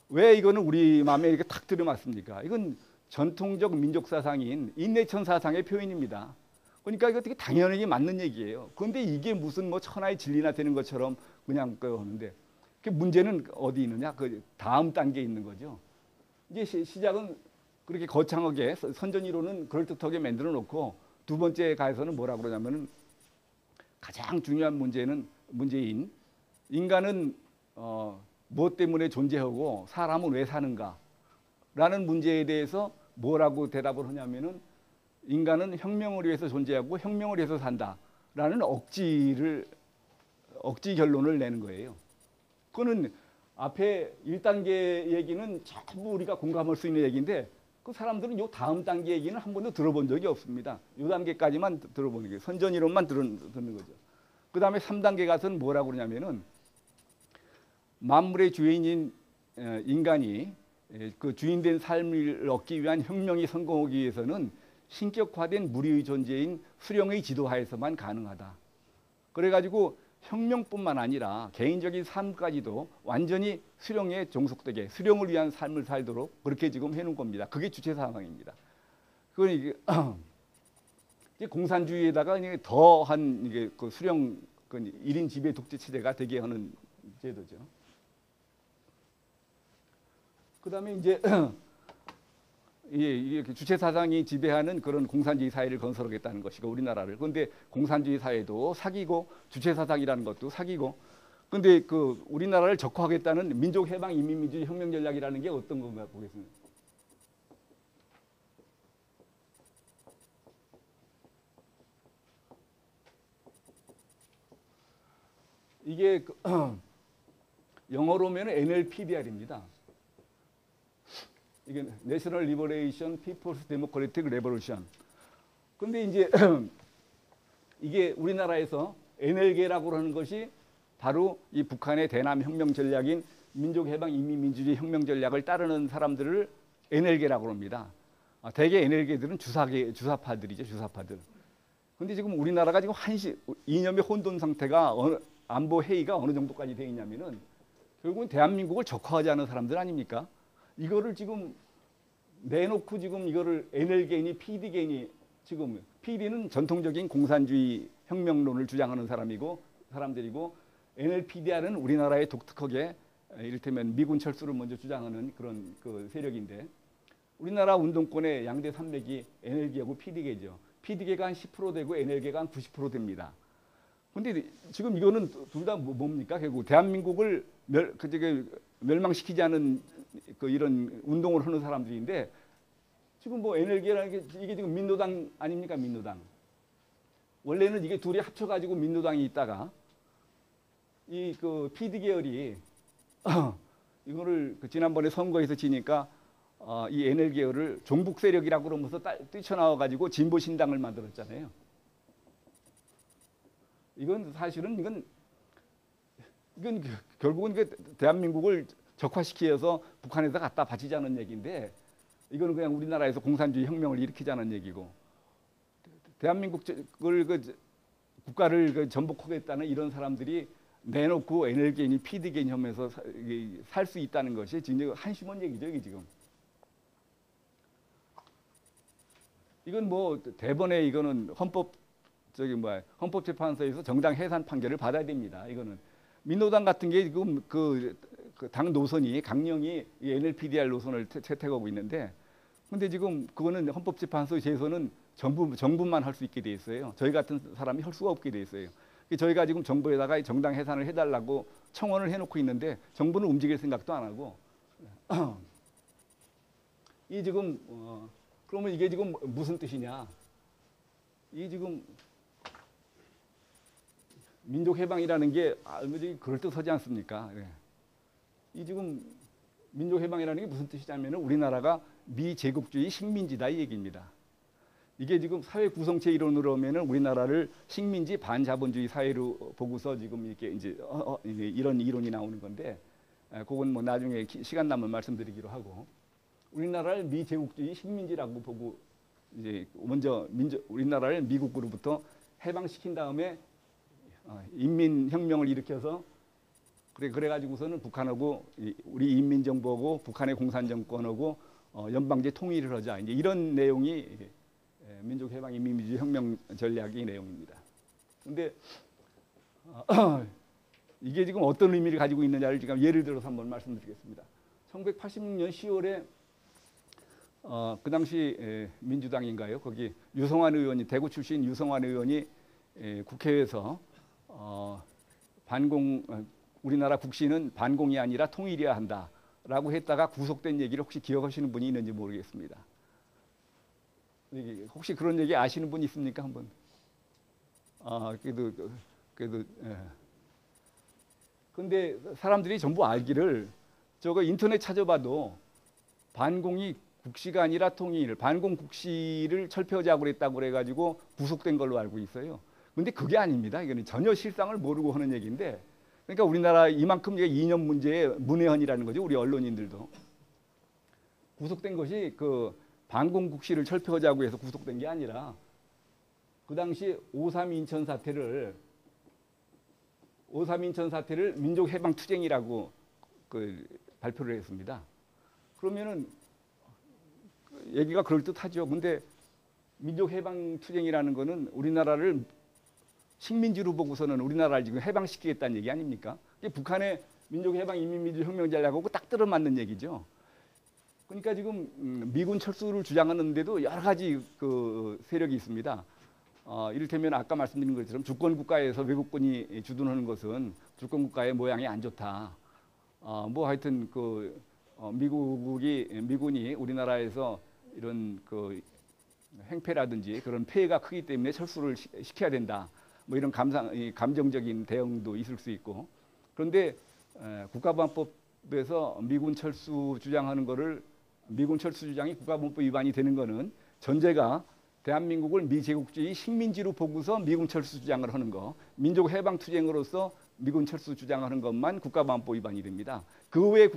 왜 이거는 우리 마음에 이렇게 탁 들어맞습니까? 이건 전통적 민족 사상인 인내천 사상의 표현입니다. 그러니까 이거 되게 당연하게 맞는 얘기예요. 그런데 이게 무슨 뭐 천하의 진리나 되는 것처럼 그냥 하는데 그 문제는 어디 있느냐? 그 다음 단계에 있는 거죠. 이제 시작은 그렇게 거창하게 선전이론은 그럴듯하게 만들어 놓고 두 번째 가에서는 뭐라 그러냐면은 가장 중요한 문제인 인간은 무엇 때문에 존재하고 사람은 왜 사는가라는 문제에 대해서 뭐라고 대답을 하냐면은 인간은 혁명을 위해서 존재하고 혁명을 위해서 산다라는 억지 결론을 내는 거예요. 그거는 앞에 1단계 얘기는 전부 우리가 공감할 수 있는 얘기인데 그 사람들은 요 다음 단계 얘기는 한 번도 들어본 적이 없습니다. 요 단계까지만 들어보는 게 선전이론만 듣는 거죠. 그 다음에 3단계 가서는 뭐라고 그러냐면은 만물의 주인인 인간이 그 주인된 삶을 얻기 위한 혁명이 성공하기 위해서는 신격화된 무리의 존재인 수령의 지도하에서만 가능하다. 그래가지고 혁명뿐만 아니라 개인적인 삶까지도 완전히 수령에 종속되게 수령을 위한 삶을 살도록 그렇게 지금 해놓은 겁니다. 그게 주체 사상입니다. 그건 이게 공산주의에다가 더한 이게 그 수령 그 1인 지배 독재 체제가 되게 하는 제도죠. 그다음에 이제 이게 주체 사상이 지배하는 그런 공산주의 사회를 건설하겠다는 것이고 우리나라를. 그런데 공산주의 사회도 사기고 주체 사상이라는 것도 사기고. 그런데 그 우리나라를 적화하겠다는 민족해방 인민민주주의 혁명 전략이라는 게 어떤 건가 보겠습니다. 이게 영어로면 NLPDR입니다. 이게 National Liberation People's Democratic Revolution. 근데 이제 이게 우리나라에서 NL계라고 하는 것이 바로 이 북한의 대남 혁명 전략인 민족해방 인민민주주의 혁명 전략을 따르는 사람들을 NL계라고 합니다. 대개 NL계들은 주사파들이죠, 주사파들. 근데 지금 우리나라가 지금 이념의 혼돈 상태가 안보 회의가 어느 정도까지 되어 있냐면은 결국은 대한민국을 적화하지 않은 사람들 아닙니까? 이거를 지금 내놓고 지금 이거를 NL계니 PD계니 지금 PD는 전통적인 공산주의 혁명론을 주장하는 사람들이고 NLPDR은 우리나라에 독특하게 이를테면 미군 철수를 먼저 주장하는 그런 그 세력인데 우리나라 운동권의 양대 산맥이 NL계하고 PD계죠. PD계가 한 10% 되고 NL계가 한 90% 됩니다. 근데 지금 이거는 둘 다 뭡니까? 결국 대한민국을 멸망시키지 않은 그 이런 운동을 하는 사람들인데 지금 뭐 NL계라는 게 이게 지금 민노당 아닙니까? 민노당. 원래는 이게 둘이 합쳐가지고 민노당이 있다가 이 그 PD 계열이 이거를 그 지난번에 선거에서 지니까 이 NL 계열을 종북 세력이라고 그러면서 뛰쳐나와가지고 진보 신당을 만들었잖아요. 이건 사실은 이건 결국은 그 대한민국을 적화시키어서 북한에다 갖다 바치자는 얘기인데 이거는 그냥 우리나라에서 공산주의 혁명을 일으키자는 얘기고 대한민국을 국가를 전복하겠다는 이런 사람들이 내놓고 NL 개인이 PD 개념에서 살 수 있다는 것이 지금 한심한 얘기죠, 이게 지금. 이건 뭐 대번에 이거는 헌법재판소에서 정당 해산 판결을 받아야 됩니다. 이거는 민노당 같은 게 지금 그 당 노선이 강령이 NLPDR 노선을 채택하고 있는데, 근데 지금 그거는 헌법재판소에서는 정부만 할 수 있게 돼 있어요. 저희 같은 사람이 할 수가 없게 돼 있어요. 저희가 지금 정부에다가 정당 해산을 해달라고 청원을 해놓고 있는데 정부는 움직일 생각도 안 하고 이 지금 그러면 이게 지금 무슨 뜻이냐? 이 지금 민족해방이라는 게 그럴듯하지 않습니까? 네. 이 지금 민족해방이라는 게 무슨 뜻이냐면 우리나라가 미제국주의 식민지다 이 얘기입니다. 이게 지금 사회 구성체 이론으로 하면은 우리나라를 식민지 반자본주의 사회로 보고서 지금 이렇게 이제 이런 이론이 나오는 건데, 그건 뭐 나중에 시간 나면 말씀드리기로 하고, 우리나라를 미제국주의 식민지라고 보고 이제 먼저 우리나라를 미국으로부터 해방시킨 다음에 인민혁명을 일으켜서 그래가지고서는 북한하고 우리 인민정부하고 북한의 공산정권하고 연방제 통일을 하자, 이제 이런 내용이 민족해방 인민주의 혁명 전략의 내용입니다. 그런데 이게 지금 어떤 의미를 가지고 있느냐를 지금 예를 들어서 한번 말씀드리겠습니다. 1986년 10월에 그 당시 민주당인가요? 거기 유성환 의원이, 대구 출신 유성환 의원이 국회에서 우리나라 국시는 반공이 아니라 통일이어야 한다라고 했다가 구속된 얘기를 혹시 기억하시는 분이 있는지 모르겠습니다. 혹시 그런 얘기 아시는 분 있습니까? 한번. 그래도. 예. 근데 사람들이 전부 알기를 저거 인터넷 찾아봐도 반공이 국시가 아니라 통일, 반공 국시를 철폐하자고 그랬다고 그래가지고 구속된 걸로 알고 있어요. 근데 그게 아닙니다. 이거는 전혀 실상을 모르고 하는 얘기인데, 그러니까 우리나라 이만큼 이념 문제의 문외한이라는 거죠. 우리 언론인들도. 구속된 것이 그 반공 국시를 철폐하자고 해서 구속된 게 아니라 그 당시 5.3 인천 사태를 민족해방투쟁이라고 발표를 했습니다. 그러면은 얘기가 그럴듯하죠. 근데 민족해방투쟁이라는 거는 우리나라를 식민지로 보고서는 우리나라를 지금 해방시키겠다는 얘기 아닙니까? 이게 북한의 민족해방 인민민주혁명 전략하고 딱 들어맞는 얘기죠. 그러니까 지금 미군 철수를 주장하는데도 여러 가지 그 세력이 있습니다. 이를테면 아까 말씀드린 것처럼 주권국가에서 외국군이 주둔하는 것은 주권국가의 모양이 안 좋다. 뭐 하여튼 미군이 우리나라에서 이런 그 행패라든지 그런 폐해가 크기 때문에 철수를 시켜야 된다. 뭐 이런 감정적인 대응도 있을 수 있고, 그런데 국가보안법에서 미군 철수 주장하는 거를 미군 철수 주장이 국가보안법 위반이 되는 거는 전제가 대한민국을 미제국주의 식민지로 보고서 미군 철수 주장을 하는 거, 민족해방투쟁으로서 미군 철수 주장하는 것만 국가보안법 위반이 됩니다. 그 외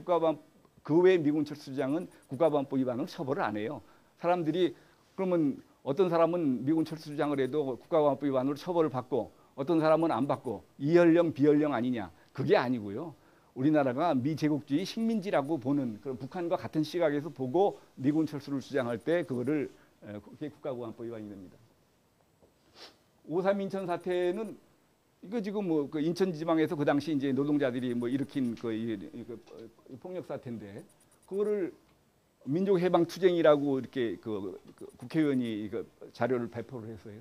미군 철수 주장은 국가보안법 위반은 처벌을 안 해요. 사람들이 그러면 어떤 사람은 미군 철수 주장을 해도 국가보안법 위반으로 처벌을 받고 어떤 사람은 안 받고 이연령 비연령 아니냐, 그게 아니고요. 우리나라가 미제국주의 식민지라고 보는 그런 북한과 같은 시각에서 보고 미군 철수를 주장할 때 그게 국가보안법 위반이 됩니다. 5.3 인천 사태는 이거 지금 뭐 그 인천지방에서 그 당시 이제 노동자들이 뭐 일으킨 폭력 사태인데 그거를 민족해방투쟁이라고 이렇게 그 국회의원이 자료를 발표를 했어요.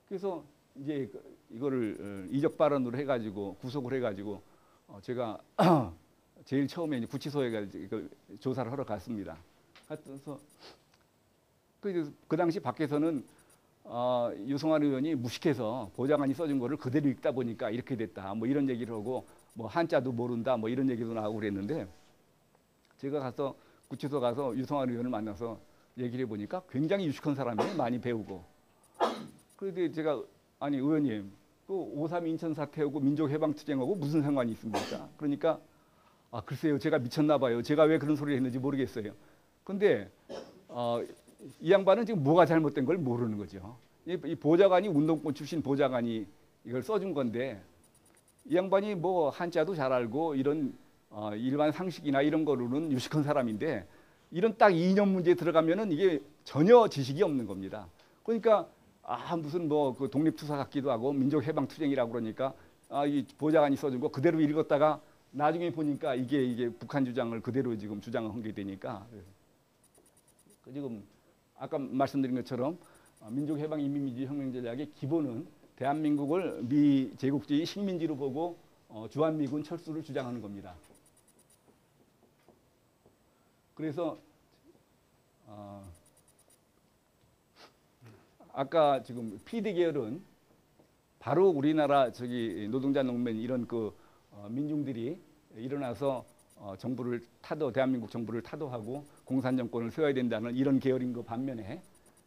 그래서 이제 이거를 이적 발언으로 해가지고 구속을 해가지고 제가 제일 처음에 이제 구치소에 가서 조사를 하러 갔습니다. 그래서 그 당시 밖에서는 유승환 의원이 무식해서 보좌관이 써준 거를 그대로 읽다 보니까 이렇게 됐다. 뭐 이런 얘기를 하고 뭐 한자도 모른다. 뭐 이런 얘기도 나오고 그랬는데 제가 가서 구치소 가서 유승환 의원을 만나서 얘기를 해보니까 굉장히 유식한 사람이 많이 배우고 그런데 제가 아니 의원님 그 5.3 인천 사태하고 민족해방투쟁하고 무슨 상관이 있습니까? 그러니까 글쎄요 제가 미쳤나 봐요. 제가 왜 그런 소리를 했는지 모르겠어요. 근데 이 양반은 지금 뭐가 잘못된 걸 모르는 거죠. 이 보좌관이 운동권 출신 보좌관이 이걸 써준 건데 이 양반이 뭐 한자도 잘 알고 이런 일반 상식이나 이런 거로는 유식한 사람인데 이런 딱 이념 문제에 들어가면은 이게 전혀 지식이 없는 겁니다. 그러니까 무슨 뭐 그 독립투사 같기도 하고 민족해방투쟁이라고 그러니까 이 보좌관이 써준 거 그대로 읽었다가 나중에 보니까 이게 북한 주장을 그대로 지금 주장한 게 되니까 지금 아까 말씀드린 것처럼 민족해방 인민민주주의 혁명 전략의 기본은 대한민국을 미제국주의 식민지로 보고 주한미군 철수를 주장하는 겁니다. 그래서 아까 지금 PD 계열은 바로 우리나라 노동자 농민 이런 민중들이 일어나서 정부를 대한민국 정부를 타도하고 공산 정권을 세워야 된다는 이런 계열인 거 반면에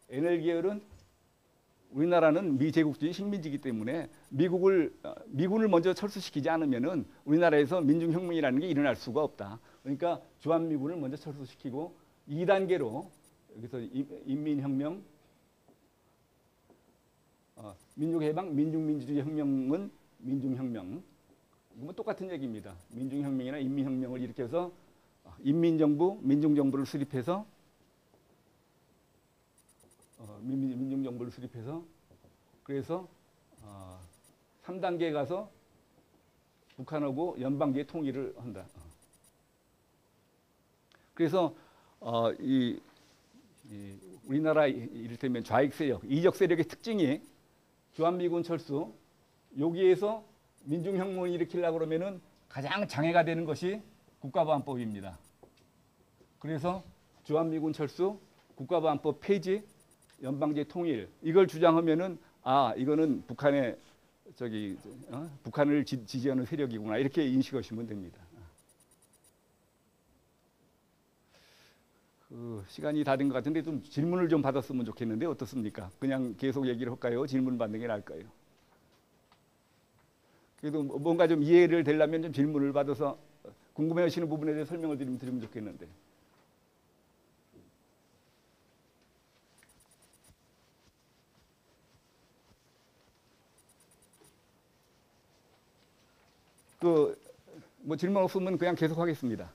NL 계열은 우리나라는 미제국주의 식민지이기 때문에 미군을 먼저 철수시키지 않으면은 우리나라에서 민중혁명이라는 게 일어날 수가 없다. 그러니까 주한미군을 먼저 철수시키고 2단계로 여기서 인민혁명, 민족해방, 민중민주주의 혁명은 민중혁명. 뭐 똑같은 얘기입니다. 민중혁명이나 인민혁명을 일으켜서 인민정부, 민중정부를 수립해서 민중정부를 수립해서 그래서 3단계에 가서 북한하고 연방제의 통일을 한다. 그래서 우리나라 이를테면 좌익 세력, 이적 세력의 특징이 주한미군 철수 여기에서 민중혁명을 일으키려고 그러면은 가장 장애가 되는 것이 국가보안법입니다. 그래서 주한미군 철수, 국가보안법 폐지, 연방제 통일 이걸 주장하면은 이거는 북한의 북한을 지지하는 세력이구나 이렇게 인식하시면 됩니다. 시간이 다 된 것 같은데 좀 질문을 좀 받았으면 좋겠는데 어떻습니까? 그냥 계속 얘기를 할까요? 질문 받는 게 나을까요? 그래도 뭔가 좀 이해를 되려면 좀 질문을 받아서 궁금해하시는 부분에 대해 설명을 드리면 좋겠는데. 뭐 질문 없으면 그냥 계속 하겠습니다.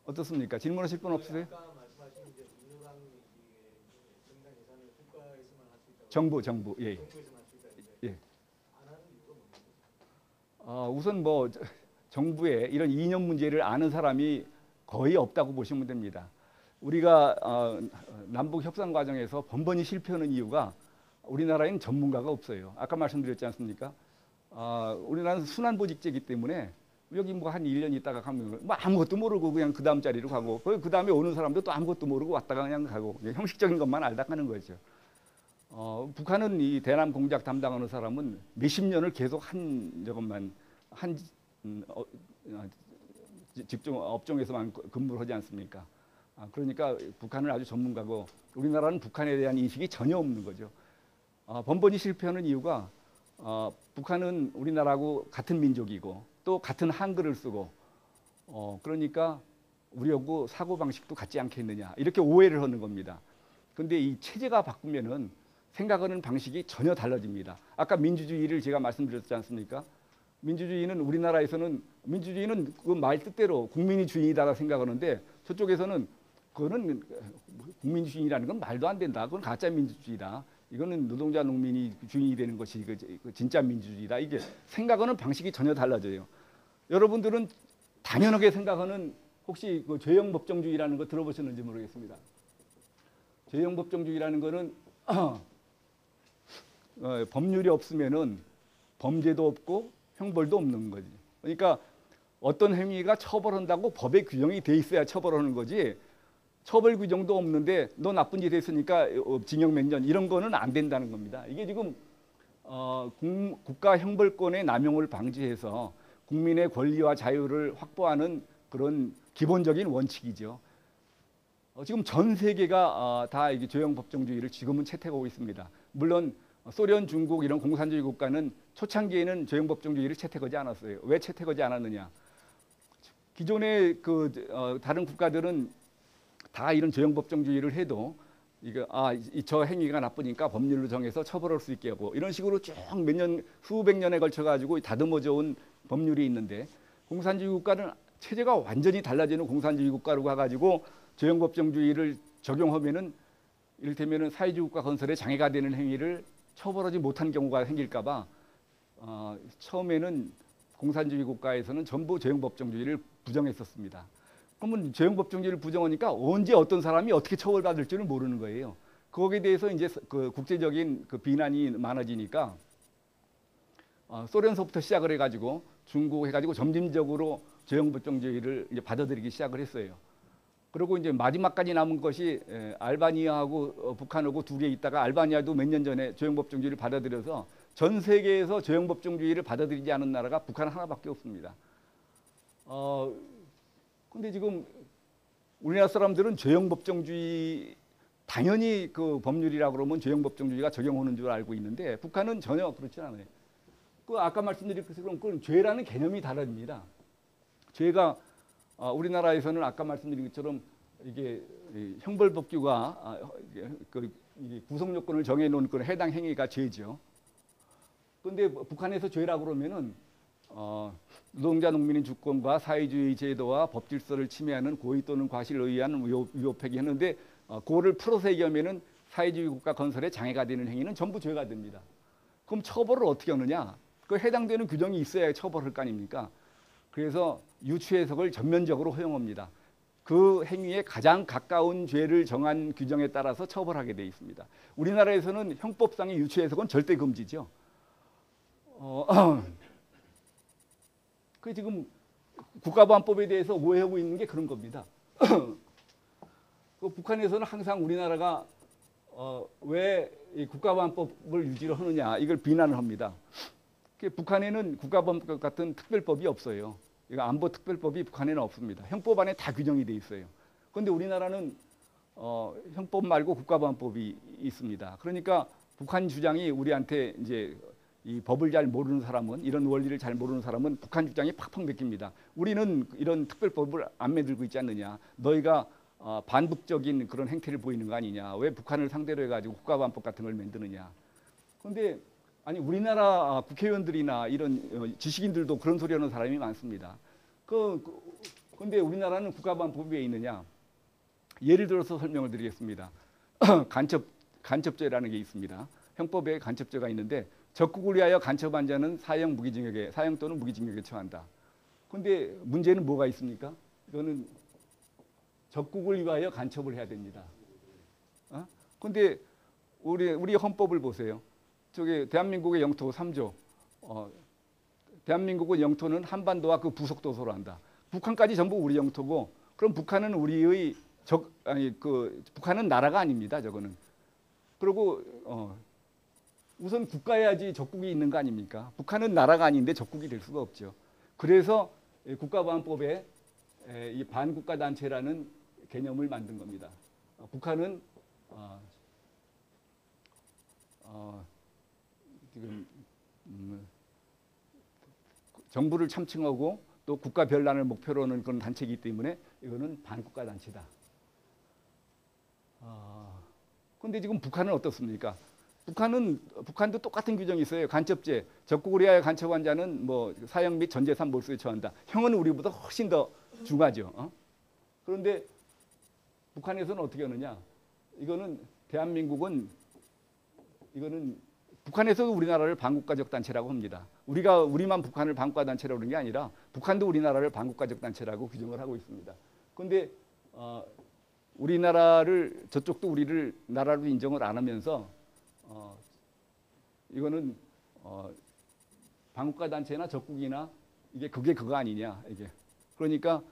어떻습니까? 질문하실 분 없으세요? 아까 말씀하신 이제 민주당 정당 예산을 국가에서만 할 수 있다고. 정부 예. 정부에서만 할 수 있다는데. 예. 안 하는 이유가 뭡니까? 우선 뭐 정부의 이런 이념 문제를 아는 사람이 거의 없다고 보시면 됩니다. 우리가 남북 협상 과정에서 번번이 실패하는 이유가 우리나라에는 전문가가 없어요. 아까 말씀드렸지 않습니까? 우리나라는 순환보직제이기 때문에 여기 뭐 한 1년 있다가 가면 뭐 아무것도 모르고 그냥 그 다음 자리로 가고 그 다음에 오는 사람도 또 아무것도 모르고 왔다가 그냥 가고 형식적인 것만 알다 가는 거죠. 북한은 이 대남 공작 담당하는 사람은 몇십 년을 계속 직종 업종에서만 근무를 하지 않습니까? 그러니까 북한은 아주 전문가고 우리나라는 북한에 대한 인식이 전혀 없는 거죠. 번번이 실패하는 이유가 북한은 우리나라하고 같은 민족이고 또 같은 한글을 쓰고 그러니까 우리하고 사고방식도 같지 않겠느냐 이렇게 오해를 하는 겁니다. 그런데 이 체제가 바꾸면은 생각하는 방식이 전혀 달라집니다. 아까 민주주의를 제가 말씀드렸지 않습니까? 민주주의는 우리나라에서는 민주주의는 그 말 뜻대로 국민이 주인이다 생각하는데 저쪽에서는 그거는 국민주의라는 건 말도 안 된다. 그건 가짜 민주주의다. 이거는 노동자 농민이 주인이 되는 것이 그 진짜 민주주의다. 이게 생각하는 방식이 전혀 달라져요. 여러분들은 당연하게 생각하는 혹시 그 죄형 법정주의라는 거 들어보셨는지 모르겠습니다. 죄형 법정주의라는 거는 법률이 없으면은 범죄도 없고 형벌도 없는 거지. 그러니까 어떤 행위가 처벌한다고 법에 규정이 돼 있어야 처벌하는 거지. 처벌 규정도 없는데 너 나쁜 짓 했으니까 징역 몇 년 이런 거는 안 된다는 겁니다. 이게 지금 국가 형벌권의 남용을 방지해서 국민의 권리와 자유를 확보하는 그런 기본적인 원칙이죠. 지금 전 세계가 다 이게 죄형 법정주의를 지금은 채택하고 있습니다. 물론 소련, 중국 이런 공산주의 국가는 초창기에는 죄형 법정주의를 채택하지 않았어요. 왜 채택하지 않았느냐? 기존의 다른 국가들은 다 이런 죄형 법정주의를 해도 저 행위가 나쁘니까 법률로 정해서 처벌할 수 있게 하고 이런 식으로 쭉 몇 년, 수백 년에 걸쳐 가지고 다듬어져 온 법률이 있는데 공산주의 국가는 체제가 완전히 달라지는 공산주의 국가로 가가지고 죄형 법정주의를 적용하면은 이를테면은 사회주의 국가 건설에 장애가 되는 행위를 처벌하지 못한 경우가 생길까봐 처음에는 공산주의 국가에서는 전부 죄형 법정주의를 부정했었습니다. 그러면 죄형 법정주의를 부정하니까 언제 어떤 사람이 어떻게 처벌받을지를 모르는 거예요. 거기에 대해서 이제 그 국제적인 그 비난이 많아지니까 소련서부터 시작을 해가지고 중국 해가지고 점진적으로 죄형 법정주의를 이제 받아들이기 시작을 했어요. 그리고 이제 마지막까지 남은 것이 알바니아하고 북한하고 두 개 있다가 알바니아도 몇 년 전에 죄형 법정주의를 받아들여서 전 세계에서 죄형 법정주의를 받아들이지 않은 나라가 북한 하나밖에 없습니다. 근데 지금 우리나라 사람들은 죄형 법정주의 당연히 그 법률이라 그러면 죄형 법정주의가 적용하는 줄 알고 있는데 북한은 전혀 그렇지 않아요. 아까 말씀드린 것처럼 그건 죄라는 개념이 다릅니다. 죄가 우리나라에서는 아까 말씀드린 것처럼 이게 형벌법규가 구성 요건을 정해놓은 그 해당 행위가 죄죠. 그런데 북한에서 죄라고 그러면은 노동자 농민의 주권과 사회주의 제도와 법 질서를 침해하는 고의 또는 과실에 의한 위협행위 했는데 그거를 풀어서 얘기하면은 사회주의 국가 건설에 장애가 되는 행위는 전부 죄가 됩니다. 그럼 처벌을 어떻게 하느냐? 그 해당되는 규정이 있어야 처벌할 거 아닙니까? 그래서 유추해석을 전면적으로 허용합니다. 그 행위에 가장 가까운 죄를 정한 규정에 따라서 처벌하게 되어 있습니다. 우리나라에서는 형법상의 유추해석은 절대 금지죠. 그 지금 국가보안법에 대해서 오해하고 있는 게 그런 겁니다. 그 북한에서는 항상 우리나라가 왜 이 국가보안법을 유지를 하느냐 이걸 비난을 합니다. 북한에는 국가보안법 같은 특별법이 없어요. 이거 안보특별법이 북한에는 없습니다. 형법 안에 다 규정이 돼 있어요. 그런데 우리나라는 형법 말고 국가보안법이 있습니다. 그러니까 북한 주장이 우리한테 이제 이 법을 잘 모르는 사람은 이런 원리를 잘 모르는 사람은 북한 주장이 팍팍 맥힙니다. 우리는 이런 특별법을 안 만들고 있지 않느냐. 너희가 반북적인 그런 행태를 보이는 거 아니냐. 왜 북한을 상대로 해가지고 국가보안법 같은 걸 만드느냐. 그런데 아니 우리나라 국회의원들이나 이런 지식인들도 그런 소리 하는 사람이 많습니다. 그런데 우리나라는 국가보안법이 왜 있느냐. 예를 들어서 설명을 드리겠습니다. 간첩죄라는 게 있습니다. 형법에 간첩죄가 있는데 적국을 위하여 간첩한 자는 사형 또는 무기징역에 처한다. 그런데 문제는 뭐가 있습니까? 이거는 적국을 위하여 간첩을 해야 됩니다. 그런데 우리 헌법을 보세요. 저기 대한민국의 영토 3조. 대한민국의 영토는 한반도와 그 부속도서로 한다. 북한까지 전부 우리 영토고, 그럼 북한은 우리의 북한은 나라가 아닙니다. 저거는. 그리고 우선 국가여야지 적국이 있는 거 아닙니까? 북한은 나라가 아닌데 적국이 될 수가 없죠. 그래서 국가보안법에 이 반국가단체라는 개념을 만든 겁니다. 북한은 지금 정부를 참칭하고 또 국가 변란을 목표로 하는 그런 단체이기 때문에 이거는 반국가 단체다. 그런데 지금 북한은 어떻습니까? 북한도 똑같은 규정이 있어요. 간첩죄, 적국을 위하여 간첩한 자는 뭐 사형 및 전재산 몰수에 처한다. 형은 우리보다 훨씬 더 중하죠. 그런데 북한에서는 어떻게 하느냐? 이거는 대한민국은 이거는 북한에서도 우리나라를 반국가적 단체라고 합니다. 우리만 북한을 반국가 단체라고 그러는 게 아니라 북한도 우리나라를 반국가적 단체라고 규정을 하고 있습니다. 그런데 우리나라를 저쪽도 우리를 나라로 인정을 안 하면서 이거는 반국가 단체나 적국이나 그게 그거 아니냐 이게. 그러니까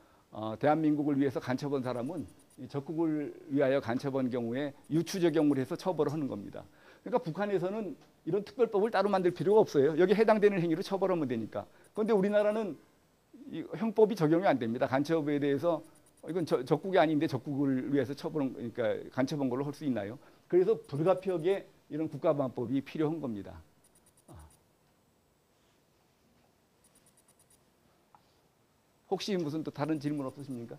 대한민국을 위해서 간첩한 사람은 적국을 위하여 간첩한 경우에 유추 적용을 해서 처벌을 하는 겁니다. 그러니까 북한에서는 이런 특별법을 따로 만들 필요가 없어요. 여기 해당되는 행위로 처벌하면 되니까. 그런데 우리나라는 이 형법이 적용이 안 됩니다. 간첩에 대해서 이건 적국이 아닌데 적국을 위해서 그러니까 간첩한 걸로 할 수 있나요? 그래서 불가피하게 이런 국가보안법이 필요한 겁니다. 혹시 무슨 또 다른 질문 없으십니까?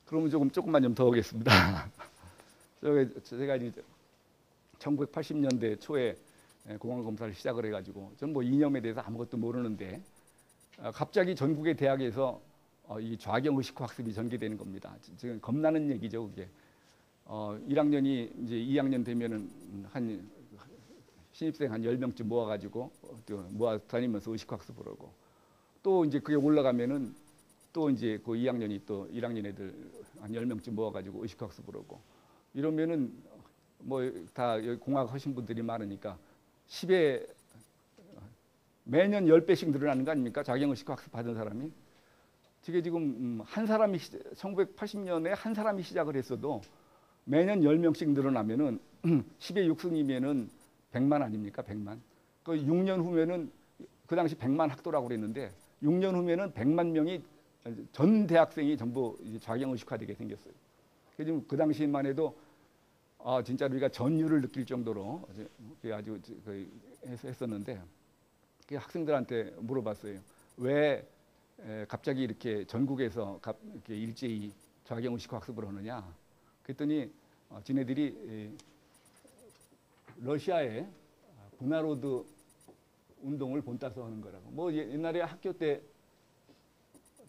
그러면 조금만 좀 더 하겠습니다. 제가 이제 1980년대 초에 공안검사를 시작을 해가지고 전 뭐 이념에 대해서 아무것도 모르는데 갑자기 전국의 대학에서 이 좌경 의식화 학습이 전개되는 겁니다. 지금 겁나는 얘기죠, 그게. 1학년이 이제 2학년 되면은 한 신입생 한 10명쯤 모아가지고 모아 다니면서 의식화 학습을 하고 또 이제 그게 올라가면은 또 이제 그 2학년이 또 1학년 애들 한 10명쯤 모아가지고 의식화 학습을 하고 이러면은 뭐 다 공학 하신 분들이 많으니까 10에 매년 10배씩 늘어나는 거 아닙니까? 좌경 의식화 학습 받은 사람이. 저게 지금 한 사람이 1980년에 한 사람이 시작을 했어도 매년 10명씩 늘어나면은 10의 6승이면은 100만 아닙니까? 100만. 그 6년 후면은 그 당시 100만 학도라고 그랬는데 6년 후면은 100만 명이 전 대학생이 전부 좌경 의식화되게 생겼어요. 그래서 그 당시만 해도 진짜 우리가 전율을 느낄 정도로 아주 했었는데 학생들한테 물어봤어요. 왜 갑자기 이렇게 전국에서 이렇게 일제히 좌경 의식화 학습을 하느냐? 그랬더니 지네들이 러시아의 분화로드 운동을 본따서 하는 거라고. 뭐 옛날에 학교 때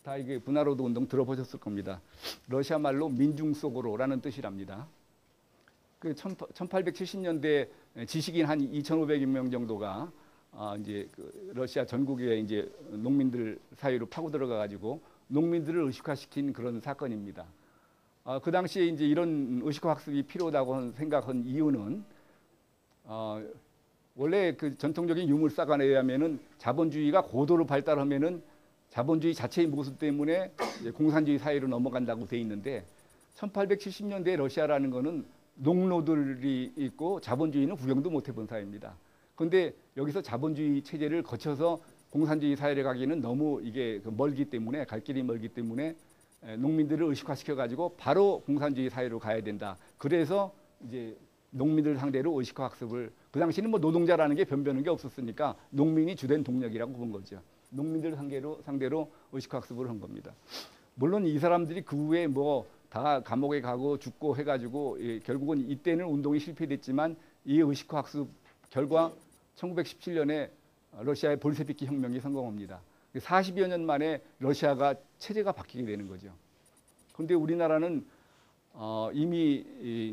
다 이게 분화로드 운동 들어보셨을 겁니다. 러시아 말로 민중 속으로라는 뜻이랍니다. 그 1870년대 지식인 한 2,500명 정도가 이제 그 러시아 전국에 이제 농민들 사이로 파고 들어가 가지고 농민들을 의식화시킨 그런 사건입니다. 그 당시에 이제 이런 의식화 학습이 필요하다고 생각한 이유는 원래 그 전통적인 유물사관에 의하면은 자본주의가 고도로 발달하면은 자본주의 자체의 모습 때문에 공산주의 사회로 넘어간다고 돼 있는데 1870년대 러시아라는 거는 농노들이 있고 자본주의는 구경도 못 해본 사회입니다. 그런데 여기서 자본주의 체제를 거쳐서 공산주의 사회를 가기에는 너무 이게 멀기 때문에 갈 길이 멀기 때문에 농민들을 의식화시켜 가지고 바로 공산주의 사회로 가야 된다. 그래서 이제 농민들 상대로 의식화 학습을 그 당시는 뭐 노동자라는 게 변변한 게 없었으니까 농민이 주된 동력이라고 본 거죠. 농민들 상대로 의식화 학습을 한 겁니다. 물론 이 사람들이 그 후에 뭐 다 감옥에 가고 죽고 해가지고 결국은 이때는 운동이 실패됐지만 이 의식화 학습 결과 1917년에 러시아의 볼셰비키 혁명이 성공합니다. 40여 년 만에 러시아가 체제가 바뀌게 되는 거죠. 그런데 우리나라는 이미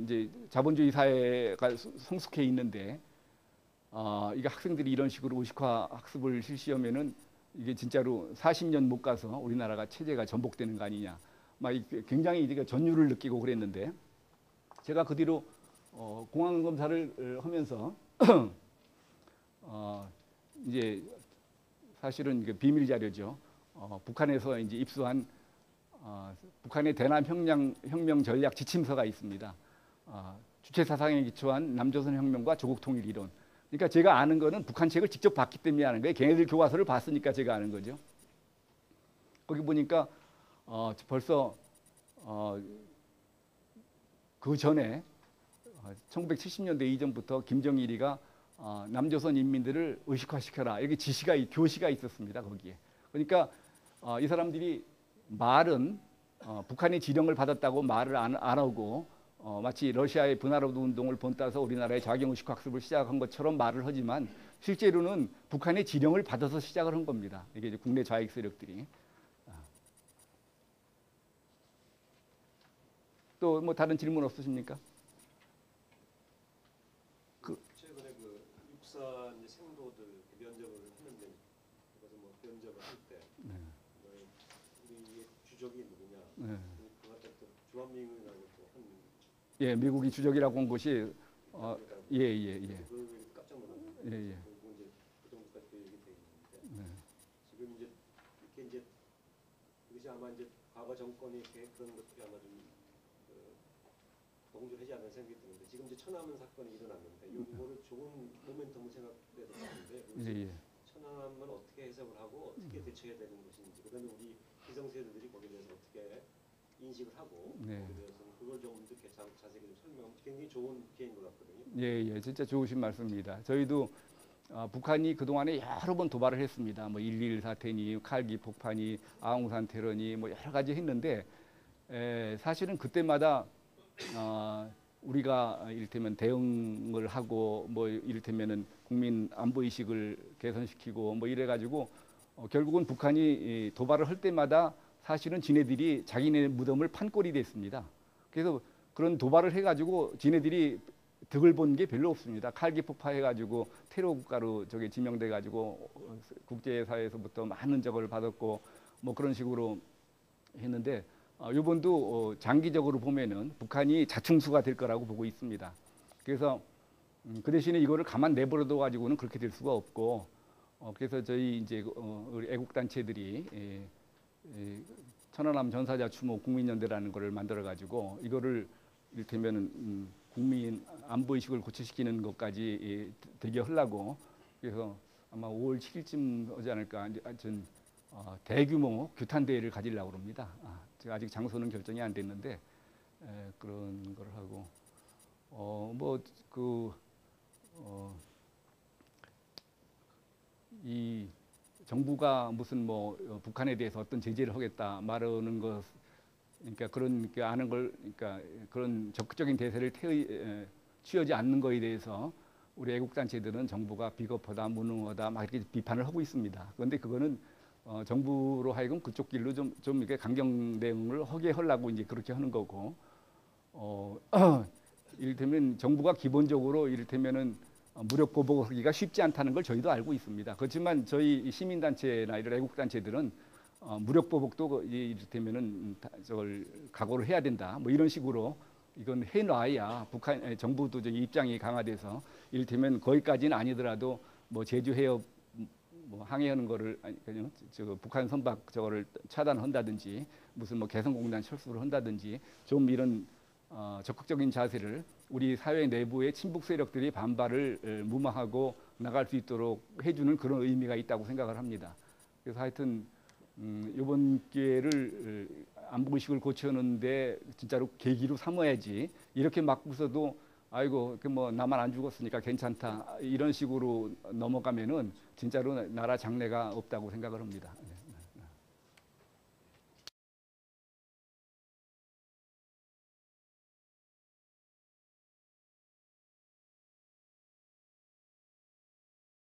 이제 자본주의 사회가 성숙해 있는데 이게 학생들이 이런 식으로 의식화 학습을 실시하면은 이게 진짜로 40년 못 가서 우리나라가 체제가 전복되는 거 아니냐. 막 굉장히 이제 전율을 느끼고 그랬는데 제가 그 뒤로 공안 검사를 하면서 이제 사실은 비밀 자료죠. 북한에서 이제 입수한 북한의 대남 혁명 전략 지침서가 있습니다. 주체 사상에 기초한 남조선 혁명과 조국 통일 이론. 그러니까 제가 아는 거는 북한 책을 직접 봤기 때문에 아는 거예요. 걔네들 교과서를 봤으니까 제가 아는 거죠. 거기 보니까 벌써 그 전에 1970년대 이전부터 김정일이가 남조선 인민들을 의식화시켜라. 여기 교시가 있었습니다. 거기에. 그러니까 이 사람들이 말은 북한이 지령을 받았다고 말을 안 하고 마치 러시아의 분화로드 운동을 본따서 우리나라의 좌경 의식화 학습을 시작한 것처럼 말을 하지만 실제로는 북한의 지령을 받아서 시작을 한 겁니다. 이게 이제 국내 좌익 세력들이. 또 뭐 다른 질문 없으십니까? 최근에 그 육사 이제 생도들 면접을 하는데 그래서 뭐 면접을 할때 네. 우리의 주적이 누구냐 네. 그 같은 또 주한미군이라고 또한 예, 미국이 주적이라고 한 것이 예. 그걸 깜짝 놀랐는데 예. 그리고 이제 그 정도까지 그 얘기 돼 있는데 네. 지금 이제 이렇게 이제 그것이 아마 이제 과거 정권이 이렇게 그런 것들이 아마 좀 공조하지 않는 생각이 드는데 지금 이제 천안함 사건이 일어났는데 이거를 좋은 모멘텀을 생각해서 봤는데 천안함은 어떻게 해석을 하고 어떻게 대처해야 되는 것인지 그다음에 우리 기성세대들이 거기에 대해서 어떻게 인식을 하고 네. 거기에 대해서는 그걸 좀 이렇게 자세히 좀 설명 굉장히 좋은 기회인 것 같거든요. 예, 진짜 좋으신 말씀입니다. 저희도 북한이 그동안에 여러 번 도발을 했습니다. 뭐 1.1 사태니 칼기 폭파니 아웅산 테러니 뭐 여러 가지 했는데 사실은 그때마다 우리가 이를테면 대응을 하고 뭐 이를테면은 국민 안보 의식을 개선시키고 뭐 이래 가지고 결국은 북한이 도발을 할 때마다 사실은 지네들이 자기네 무덤을 판 꼴이 됐습니다. 그래서 그런 도발을 해 가지고 지네들이 득을 본 게 별로 없습니다. 칼기 폭파해 가지고 테러 국가로 저게 지명돼 가지고 국제사회에서부터 많은 적을 받았고 뭐 그런 식으로 했는데 이번도 장기적으로 보면은 북한이 자충수가 될 거라고 보고 있습니다. 그래서 그 대신에 이거를 가만 내버려둬 가지고는 그렇게 될 수가 없고 그래서 저희 이제 우리 애국 단체들이 천안함 전사자 추모 국민연대라는 거를 만들어 가지고 이거를 이를테면은 국민 안보 의식을 고취시키는 것까지 되게 하려고 그래서 아마 5월 7일쯤 오지 않을까 하여튼 대규모 규탄 대회를 가지려고 합니다. 제가 아직 장소는 결정이 안 됐는데 그런 걸 하고 이 정부가 무슨 뭐 북한에 대해서 어떤 제재를 하겠다 말하는 것 그러니까 그런 아는 걸 그러니까 그런 적극적인 대세를 취하지 않는 거에 대해서 우리 애국 단체들은 정부가 비겁하다 무능하다 막 이렇게 비판을 하고 있습니다. 그런데 그거는 정부로 하여금 그쪽 길로 좀 이렇게 강경 대응을 하게 하려고 이제 그렇게 하는 거고 이를테면 정부가 기본적으로 이를테면은 무력 보복하기가 쉽지 않다는 걸 저희도 알고 있습니다. 그렇지만 저희 시민단체나 이런 애국단체들은 무력 보복도 이를테면은 저걸 각오를 해야 된다. 뭐 이런 식으로 이건 해놔야 북한 정부도 입장이 강화돼서 이를테면 거기까지는 아니더라도 뭐 제주 해협 뭐 항해하는 거를 그냥 북한 선박 저거를 차단한다든지 무슨 뭐 개성공단 철수를 한다든지 좀 이런 적극적인 자세를 우리 사회 내부의 친북 세력들이 반발을 무마하고 나갈 수 있도록 해주는 그런 의미가 있다고 생각을 합니다. 그래서 하여튼 이번 기회를 안보의식을 고쳐놓는데 진짜로 계기로 삼아야지 이렇게 막 웃어도 아이고 뭐 나만 안 죽었으니까 괜찮다 이런 식으로 넘어가면은 진짜로 나라 장래가 없다고 생각을 합니다.